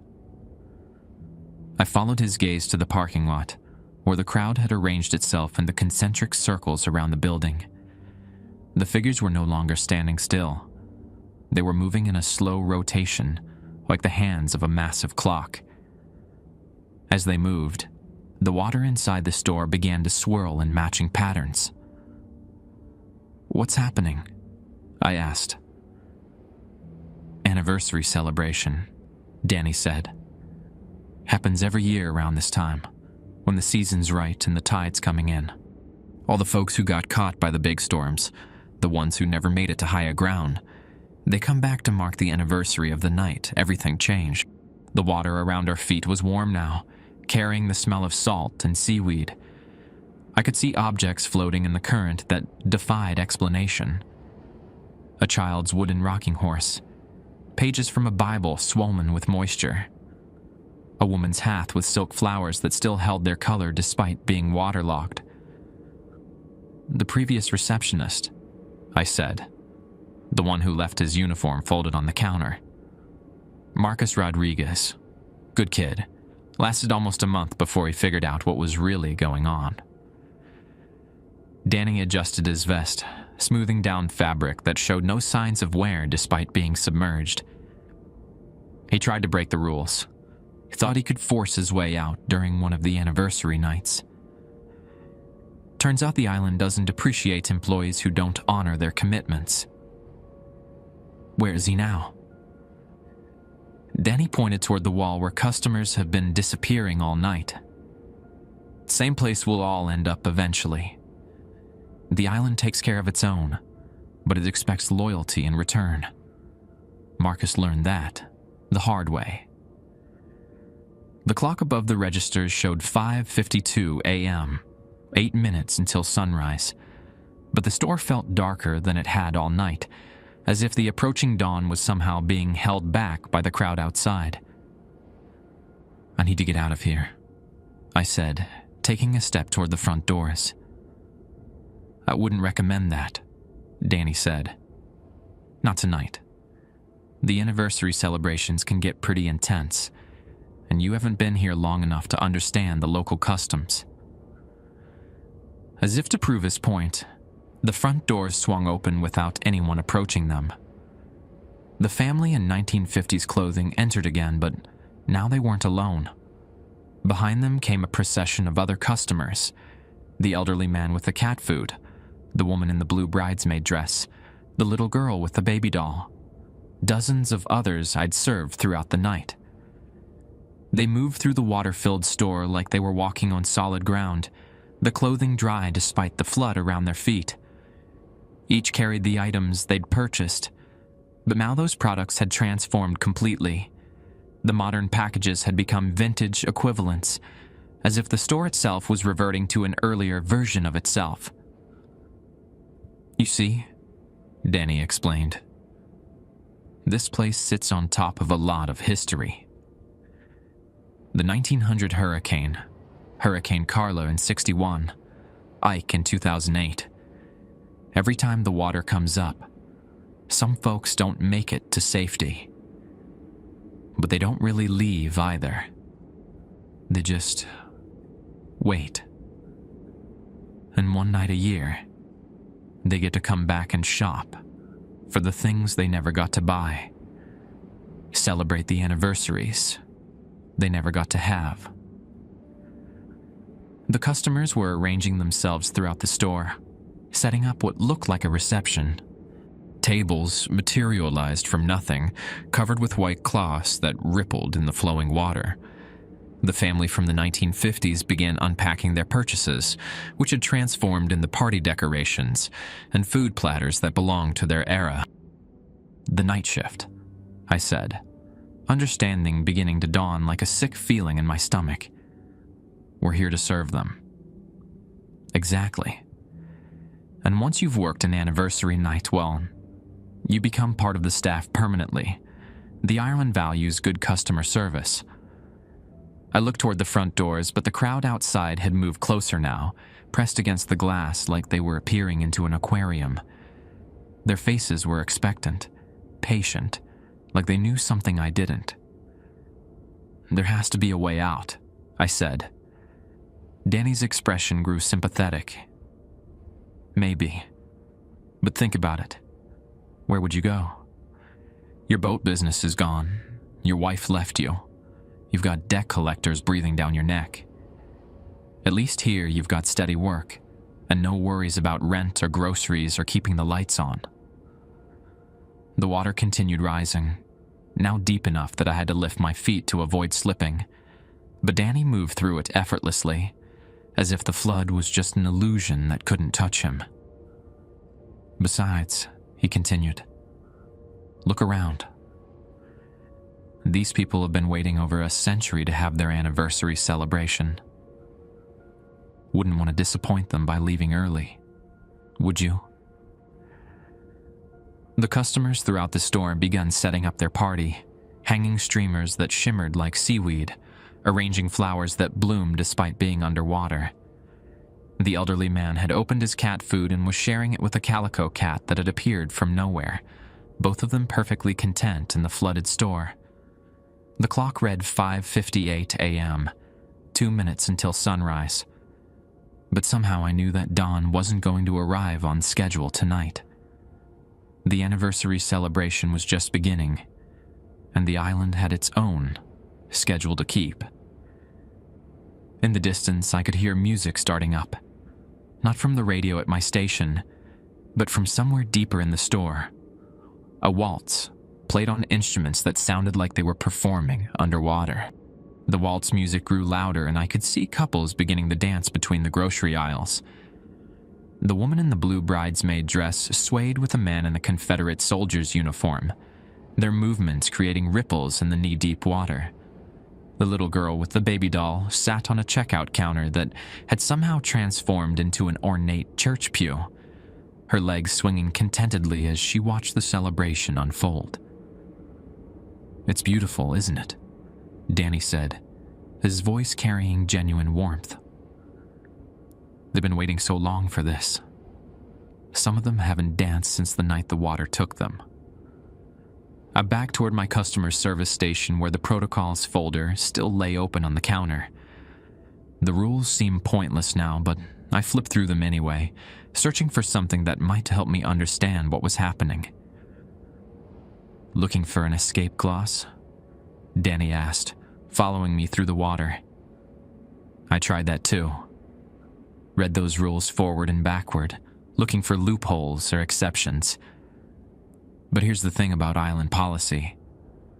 Speaker 1: I followed his gaze to the parking lot, where the crowd had arranged itself in the concentric circles around the building. The figures were no longer standing still. They were moving in a slow rotation, like the hands of a massive clock. As they moved, the water inside the store began to swirl in matching patterns. "What's happening?" I asked. "Anniversary celebration," Danny said. "Happens every year around this time, when the season's right and the tide's coming in. All the folks who got caught by the big storms, the ones who never made it to higher ground, they come back to mark the anniversary of the night everything changed. The water around our feet was warm now, carrying the smell of salt and seaweed. I could see objects floating in the current that defied explanation. A child's wooden rocking horse, pages from a Bible swollen with moisture, a woman's hat with silk flowers that still held their color despite being waterlogged. "The previous receptionist," I said, "the one who left his uniform folded on the counter. Marcus Rodriguez. Good kid. Lasted almost a month before he figured out what was really going on." Danny adjusted his vest, smoothing down fabric that showed no signs of wear despite being submerged. He tried to break the rules. He thought he could force his way out during one of the anniversary nights. Turns out the island doesn't appreciate employees who don't honor their commitments. "Where is he now?" Danny pointed toward the wall where customers have been disappearing all night. "Same place we'll all end up eventually. The island takes care of its own, but it expects loyalty in return. Marcus learned that the hard way." The clock above the registers showed 5:52 a.m., 8 minutes until sunrise, but the store felt darker than it had all night, as if the approaching dawn was somehow being held back by the crowd outside. "I need to get out of here," I said, taking a step toward the front doors. "I wouldn't recommend that," Danny said. "Not tonight. The anniversary celebrations can get pretty intense, and you haven't been here long enough to understand the local customs." As if to prove his point, the front doors swung open without anyone approaching them. The family in 1950s clothing entered again, but now they weren't alone. Behind them came a procession of other customers: the elderly man with the cat food, the woman in the blue bridesmaid dress, the little girl with the baby doll, dozens of others I'd served throughout the night. They moved through the water-filled store like they were walking on solid ground, the clothing dry despite the flood around their feet. Each carried the items they'd purchased, but now those products had transformed completely. The modern packages had become vintage equivalents, as if the store itself was reverting to an earlier version of itself. "You see," Danny explained, "this place sits on top of a lot of history. The 1900 hurricane, Hurricane Carla in '61, Ike in 2008. Every time the water comes up, some folks don't make it to safety. But they don't really leave either. They just wait. And one night a year, they get to come back and shop for the things they never got to buy, celebrate the anniversaries they never got to have." The customers were arranging themselves throughout the store, setting up what looked like a reception. Tables materialized from nothing, covered with white cloths that rippled in the flowing water. The family from the 1950s began unpacking their purchases, which had transformed into party decorations and food platters that belonged to their era. "The night shift," I said, understanding beginning to dawn like a sick feeling in my stomach. "We're here to serve them." "Exactly. And once you've worked an anniversary night, well, you become part of the staff permanently. The island values good customer service." I looked toward the front doors, but the crowd outside had moved closer now, pressed against the glass like they were peering into an aquarium. Their faces were expectant, patient, like they knew something I didn't. "There has to be a way out," I said. Danny's expression grew sympathetic. "Maybe. But think about it. Where would you go? Your boat business is gone. Your wife left you. You've got debt collectors breathing down your neck. At least here you've got steady work, and no worries about rent or groceries or keeping the lights on." The water continued rising, now deep enough that I had to lift my feet to avoid slipping, but Danny moved through it effortlessly, as if the flood was just an illusion that couldn't touch him. "Besides," he continued, "look around. These people have been waiting over a century to have their anniversary celebration. Wouldn't want to disappoint them by leaving early, would you?" The customers throughout the store began setting up their party, hanging streamers that shimmered like seaweed, arranging flowers that bloomed despite being underwater. The elderly man had opened his cat food and was sharing it with a calico cat that had appeared from nowhere, both of them perfectly content in the flooded store. The clock read 5:58 a.m., 2 minutes until sunrise. But somehow I knew that dawn wasn't going to arrive on schedule tonight. The anniversary celebration was just beginning, and the island had its own schedule to keep. In the distance, I could hear music starting up, not from the radio at my station, but from somewhere deeper in the store. A waltz, played on instruments that sounded like they were performing underwater. The waltz music grew louder, and I could see couples beginning to dance between the grocery aisles. The woman in the blue bridesmaid dress swayed with a man in a Confederate soldier's uniform, their movements creating ripples in the knee-deep water. The little girl with the baby doll sat on a checkout counter that had somehow transformed into an ornate church pew, her legs swinging contentedly as she watched the celebration unfold. "It's beautiful, isn't it?" Danny said, his voice carrying genuine warmth. "They've been waiting so long for this. Some of them haven't danced since the night the water took them." I backed toward my customer service station where the protocols folder still lay open on the counter. The rules seemed pointless now, but I flipped through them anyway, searching for something that might help me understand what was happening. "Looking for an escape clause?" Danny asked, following me through the water. I tried that too. Read those rules forward and backward, looking for loopholes or exceptions. But here's the thing about island policy.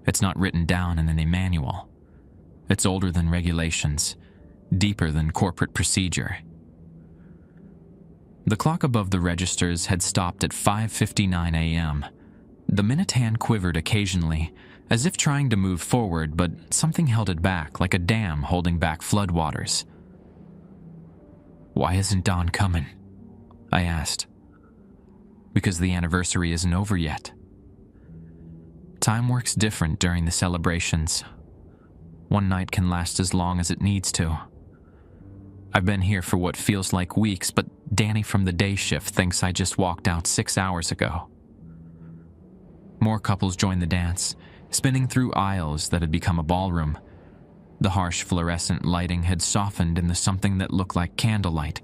Speaker 1: It's not written down in any manual. It's older than regulations, deeper than corporate procedure. The clock above the registers had stopped at 5:59 a.m. The minute hand quivered occasionally, as if trying to move forward, but something held it back, like a dam holding back floodwaters. "Why isn't dawn coming?" I asked. "Because the anniversary isn't over yet. Time works different during the celebrations. One night can last as long as it needs to. I've been here for what feels like weeks, but Danny from the day shift thinks I just walked out 6 hours ago." More couples joined the dance, spinning through aisles that had become a ballroom. The harsh fluorescent lighting had softened into something that looked like candlelight,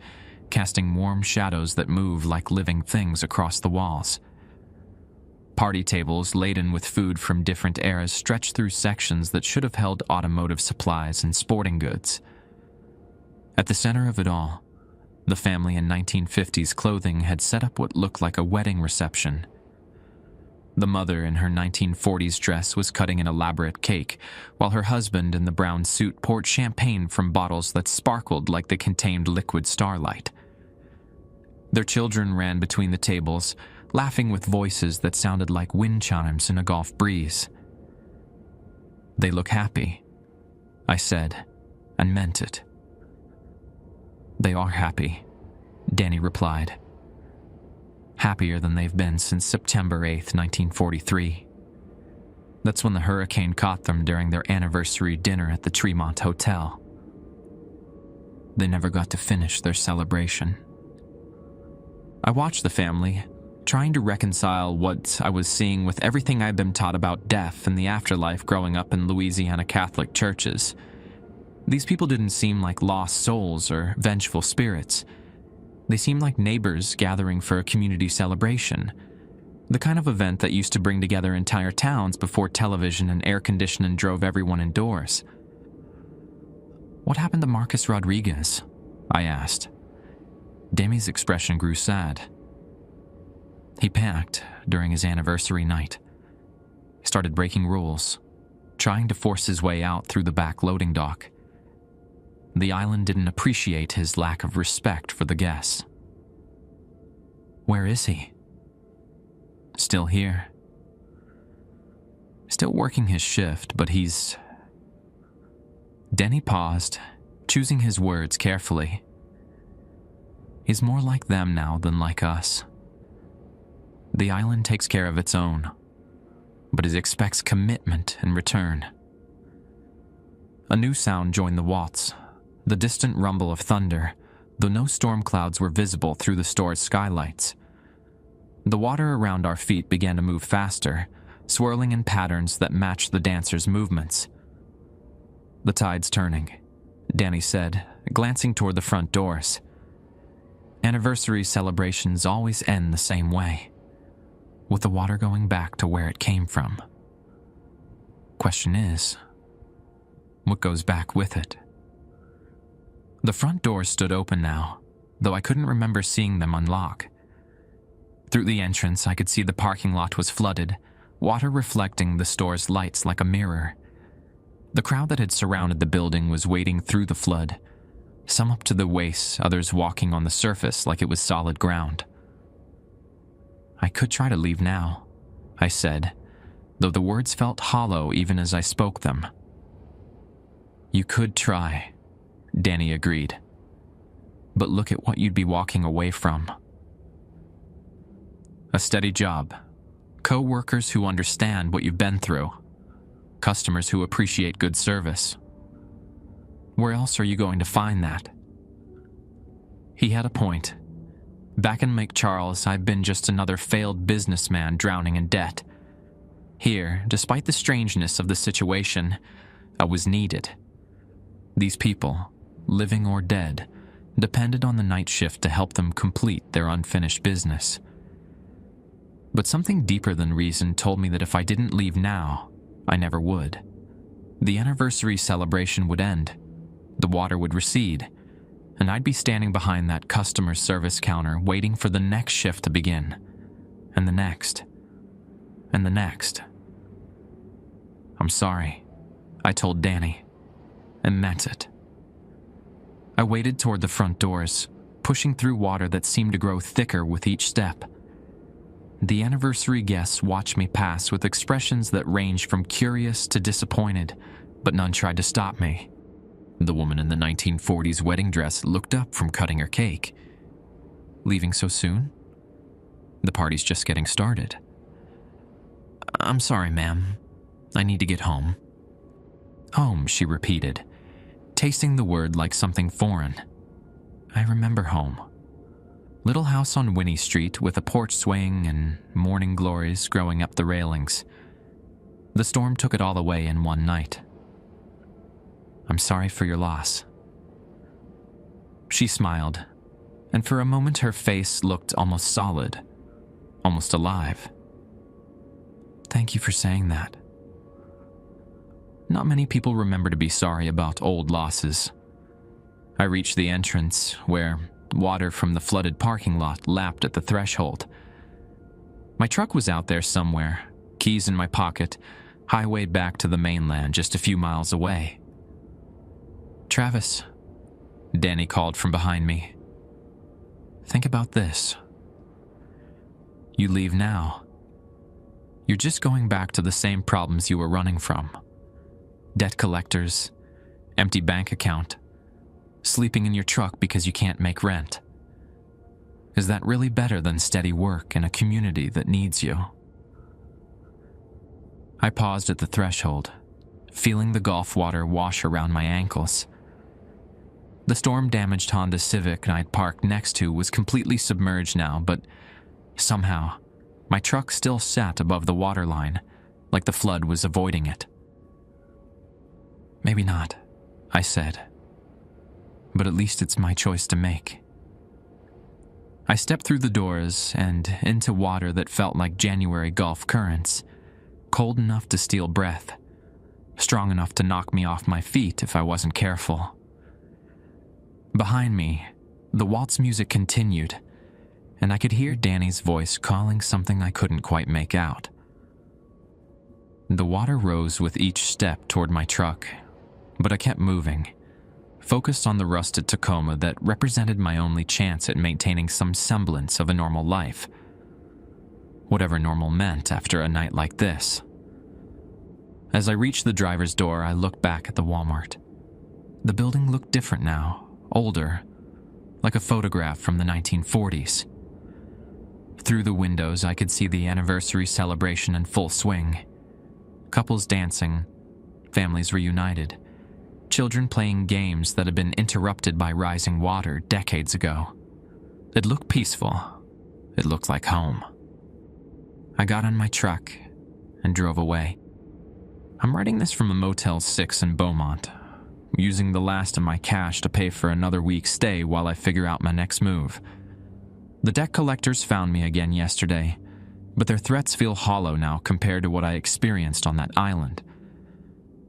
Speaker 1: casting warm shadows that moved like living things across the walls. Party tables laden with food from different eras stretched through sections that should have held automotive supplies and sporting goods. At the center of it all, the family in 1950s clothing had set up what looked like a wedding reception. The mother in her 1940s dress was cutting an elaborate cake, while her husband in the brown suit poured champagne from bottles that sparkled like they contained liquid starlight. Their children ran between the tables, laughing with voices that sounded like wind chimes in a Gulf breeze. "They look happy," I said, and meant it. "They are happy," Danny replied. "Happier than they've been since September 8th, 1943. That's when the hurricane caught them during their anniversary dinner at the Tremont Hotel. They never got to finish their celebration." I watched the family, trying to reconcile what I was seeing with everything I'd been taught about death and the afterlife growing up in Louisiana Catholic churches. These people didn't seem like lost souls or vengeful spirits. They seemed like neighbors gathering for a community celebration, the kind of event that used to bring together entire towns before television and air conditioning drove everyone indoors. "What happened to Marcus Rodriguez?" I asked. Demi's expression grew sad. "He panicked during his anniversary night. He started breaking rules, trying to force his way out through the back loading dock. The island didn't appreciate his lack of respect for the guests." "Where is he?" "Still here. Still working his shift, but he's..." Denny paused, choosing his words carefully. "He's more like them now than like us. The island takes care of its own, but it expects commitment in return." A new sound joined the waltz, the distant rumble of thunder, though no storm clouds were visible through the store's skylights. The water around our feet began to move faster, swirling in patterns that matched the dancers' movements. "The tide's turning," Danny said, glancing toward the front doors. "Anniversary celebrations always end the same way, with the water going back to where it came from. Question is, what goes back with it?" The front doors stood open now, though I couldn't remember seeing them unlock. Through the entrance, I could see the parking lot was flooded, water reflecting the store's lights like a mirror. The crowd that had surrounded the building was wading through the flood, some up to the waist, others walking on the surface like it was solid ground. "I could try to leave now," I said, though the words felt hollow even as I spoke them. "You could try," Danny agreed. "But look at what you'd be walking away from. A steady job, co-workers who understand what you've been through, customers who appreciate good service. Where else are you going to find that?" He had a point. Back in Lake Charles, I'd been just another failed businessman drowning in debt. Here, despite the strangeness of the situation, I was needed. These people, living or dead, depended on the night shift to help them complete their unfinished business. But something deeper than reason told me that if I didn't leave now, I never would. The anniversary celebration would end, the water would recede, and I'd be standing behind that customer service counter waiting for the next shift to begin, and the next, and the next. "I'm sorry," I told Danny, and meant it. I waded toward the front doors, pushing through water that seemed to grow thicker with each step. The anniversary guests watched me pass with expressions that ranged from curious to disappointed, but none tried to stop me. The woman in the 1940s wedding dress looked up from cutting her cake. "Leaving so soon? The party's just getting started." "I'm sorry, ma'am. I need to get home." "Home," she repeated, tasting the word like something foreign. "I remember home. Little house on Winnie Street with a porch swing and morning glories growing up the railings. The storm took it all away in one night. I'm sorry for your loss." She smiled, and for a moment her face looked almost solid, almost alive. "Thank you for saying that. Not many people remember to be sorry about old losses." I reached the entrance, where water from the flooded parking lot lapped at the threshold. My truck was out there somewhere, keys in my pocket, highwayed back to the mainland just a few miles away. "Travis," Danny called from behind me. "Think about this. You leave now. You're just going back to the same problems you were running from. Debt collectors, empty bank account, sleeping in your truck because you can't make rent. Is that really better than steady work in a community that needs you?" I paused at the threshold, feeling the Gulf water wash around my ankles. The storm-damaged Honda Civic I'd parked next to was completely submerged now, but somehow, my truck still sat above the waterline, like the flood was avoiding it. "Maybe not," I said. "But at least it's my choice to make." I stepped through the doors and into water that felt like January Gulf currents, cold enough to steal breath, strong enough to knock me off my feet if I wasn't careful. Behind me, the waltz music continued, and I could hear Danny's voice calling something I couldn't quite make out. The water rose with each step toward my truck, but I kept moving, focused on the rusted Tacoma that represented my only chance at maintaining some semblance of a normal life. Whatever normal meant after a night like this. As I reached the driver's door, I looked back at the Walmart. The building looked different now, older, like a photograph from the 1940s. Through the windows, I could see the anniversary celebration in full swing. Couples dancing, families reunited, children playing games that had been interrupted by rising water decades ago. It looked peaceful. It looked like home. I got on my truck and drove away. I'm writing this from a Motel 6 in Beaumont, using the last of my cash to pay for another week's stay while I figure out my next move. The debt collectors found me again yesterday, but their threats feel hollow now compared to what I experienced on that island.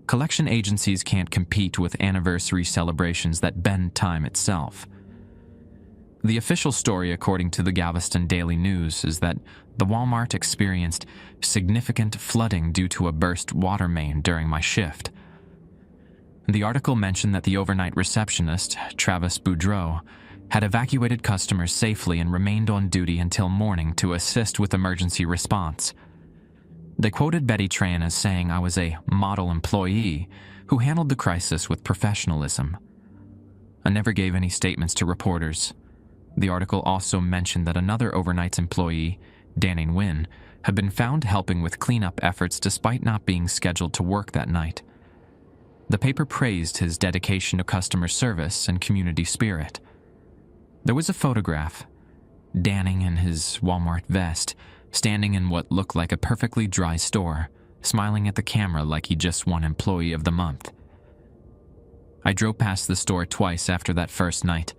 Speaker 1: Collection agencies can't compete with anniversary celebrations that bend time itself. The official story, according to the Galveston Daily News, is that the Walmart experienced significant flooding due to a burst water main during my shift. The article mentioned that the overnight receptionist, Travis Boudreau, had evacuated customers safely and remained on duty until morning to assist with emergency response. They quoted Betty Tran as saying I was a model employee who handled the crisis with professionalism. I never gave any statements to reporters. The article also mentioned that another overnight employee, Danny Nguyen, had been found helping with cleanup efforts despite not being scheduled to work that night. The paper praised his dedication to customer service and community spirit. There was a photograph, Danny in his Walmart vest, standing in what looked like a perfectly dry store, smiling at the camera like he just won Employee of the Month. I drove past the store twice after that first night,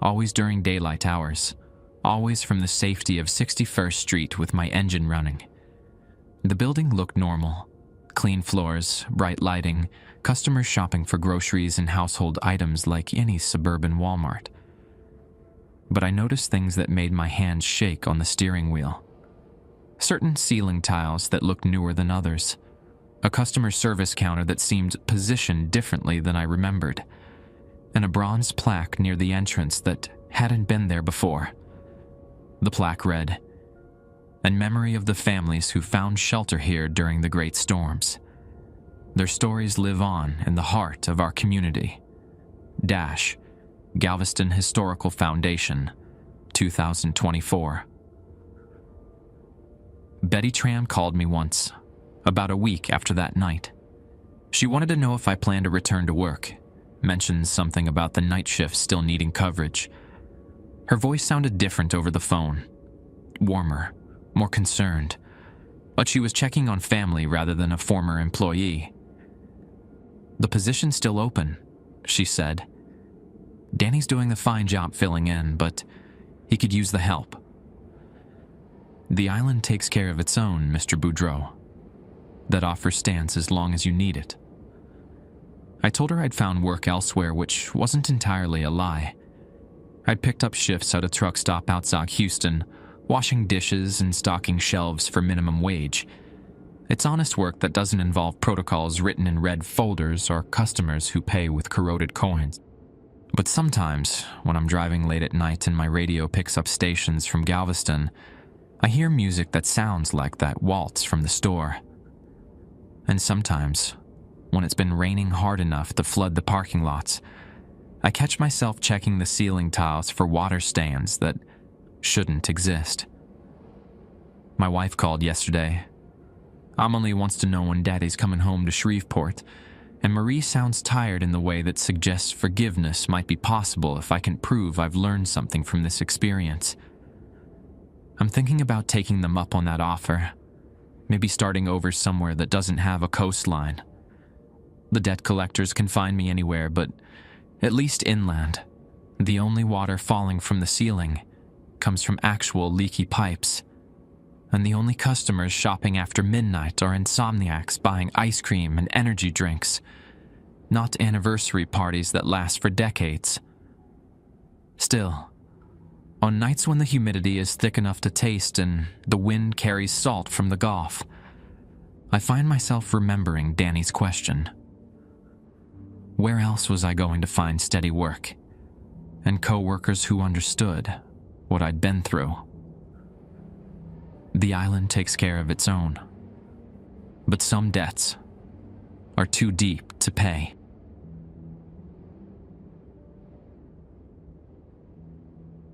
Speaker 1: always during daylight hours, always from the safety of 61st Street with my engine running. The building looked normal. Clean floors, bright lighting, customers shopping for groceries and household items like any suburban Walmart. But I noticed things that made my hands shake on the steering wheel. Certain ceiling tiles that looked newer than others. A customer service counter that seemed positioned differently than I remembered. And a bronze plaque near the entrance that hadn't been there before. The plaque read, "In memory of the families who found shelter here during the great storms. Their stories live on in the heart of our community. Dash, Galveston Historical Foundation, 2024. Betty Tran called me once, about a week after that night. She wanted to know if I planned to return to work, mentioned something about the night shift still needing coverage. Her voice sounded different over the phone, warmer, more concerned, but she was checking on family rather than a former employee. "The position's still open," she said. "Danny's doing a fine job filling in, but he could use the help." "The island takes care of its own, Mr. Boudreau. That offer stands as long as you need it." I told her I'd found work elsewhere, which wasn't entirely a lie. I'd picked up shifts at a truck stop outside Houston, washing dishes and stocking shelves for minimum wage. It's honest work that doesn't involve protocols written in red folders or customers who pay with corroded coins. But sometimes, when I'm driving late at night and my radio picks up stations from Galveston, I hear music that sounds like that waltz from the store. And sometimes, when it's been raining hard enough to flood the parking lots, I catch myself checking the ceiling tiles for water stains that shouldn't exist. My wife called yesterday. Amelie wants to know when Daddy's coming home to Shreveport, and Marie sounds tired in the way that suggests forgiveness might be possible if I can prove I've learned something from this experience. I'm thinking about taking them up on that offer, maybe starting over somewhere that doesn't have a coastline. The debt collectors can find me anywhere, but at least inland, the only water falling from the ceiling comes from actual leaky pipes, and the only customers shopping after midnight are insomniacs buying ice cream and energy drinks, not anniversary parties that last for decades. Still, on nights when the humidity is thick enough to taste and the wind carries salt from the Gulf, I find myself remembering Danny's question. Where else was I going to find steady work and co-workers who understood what I'd been through? The island takes care of its own, but some debts are too deep to pay.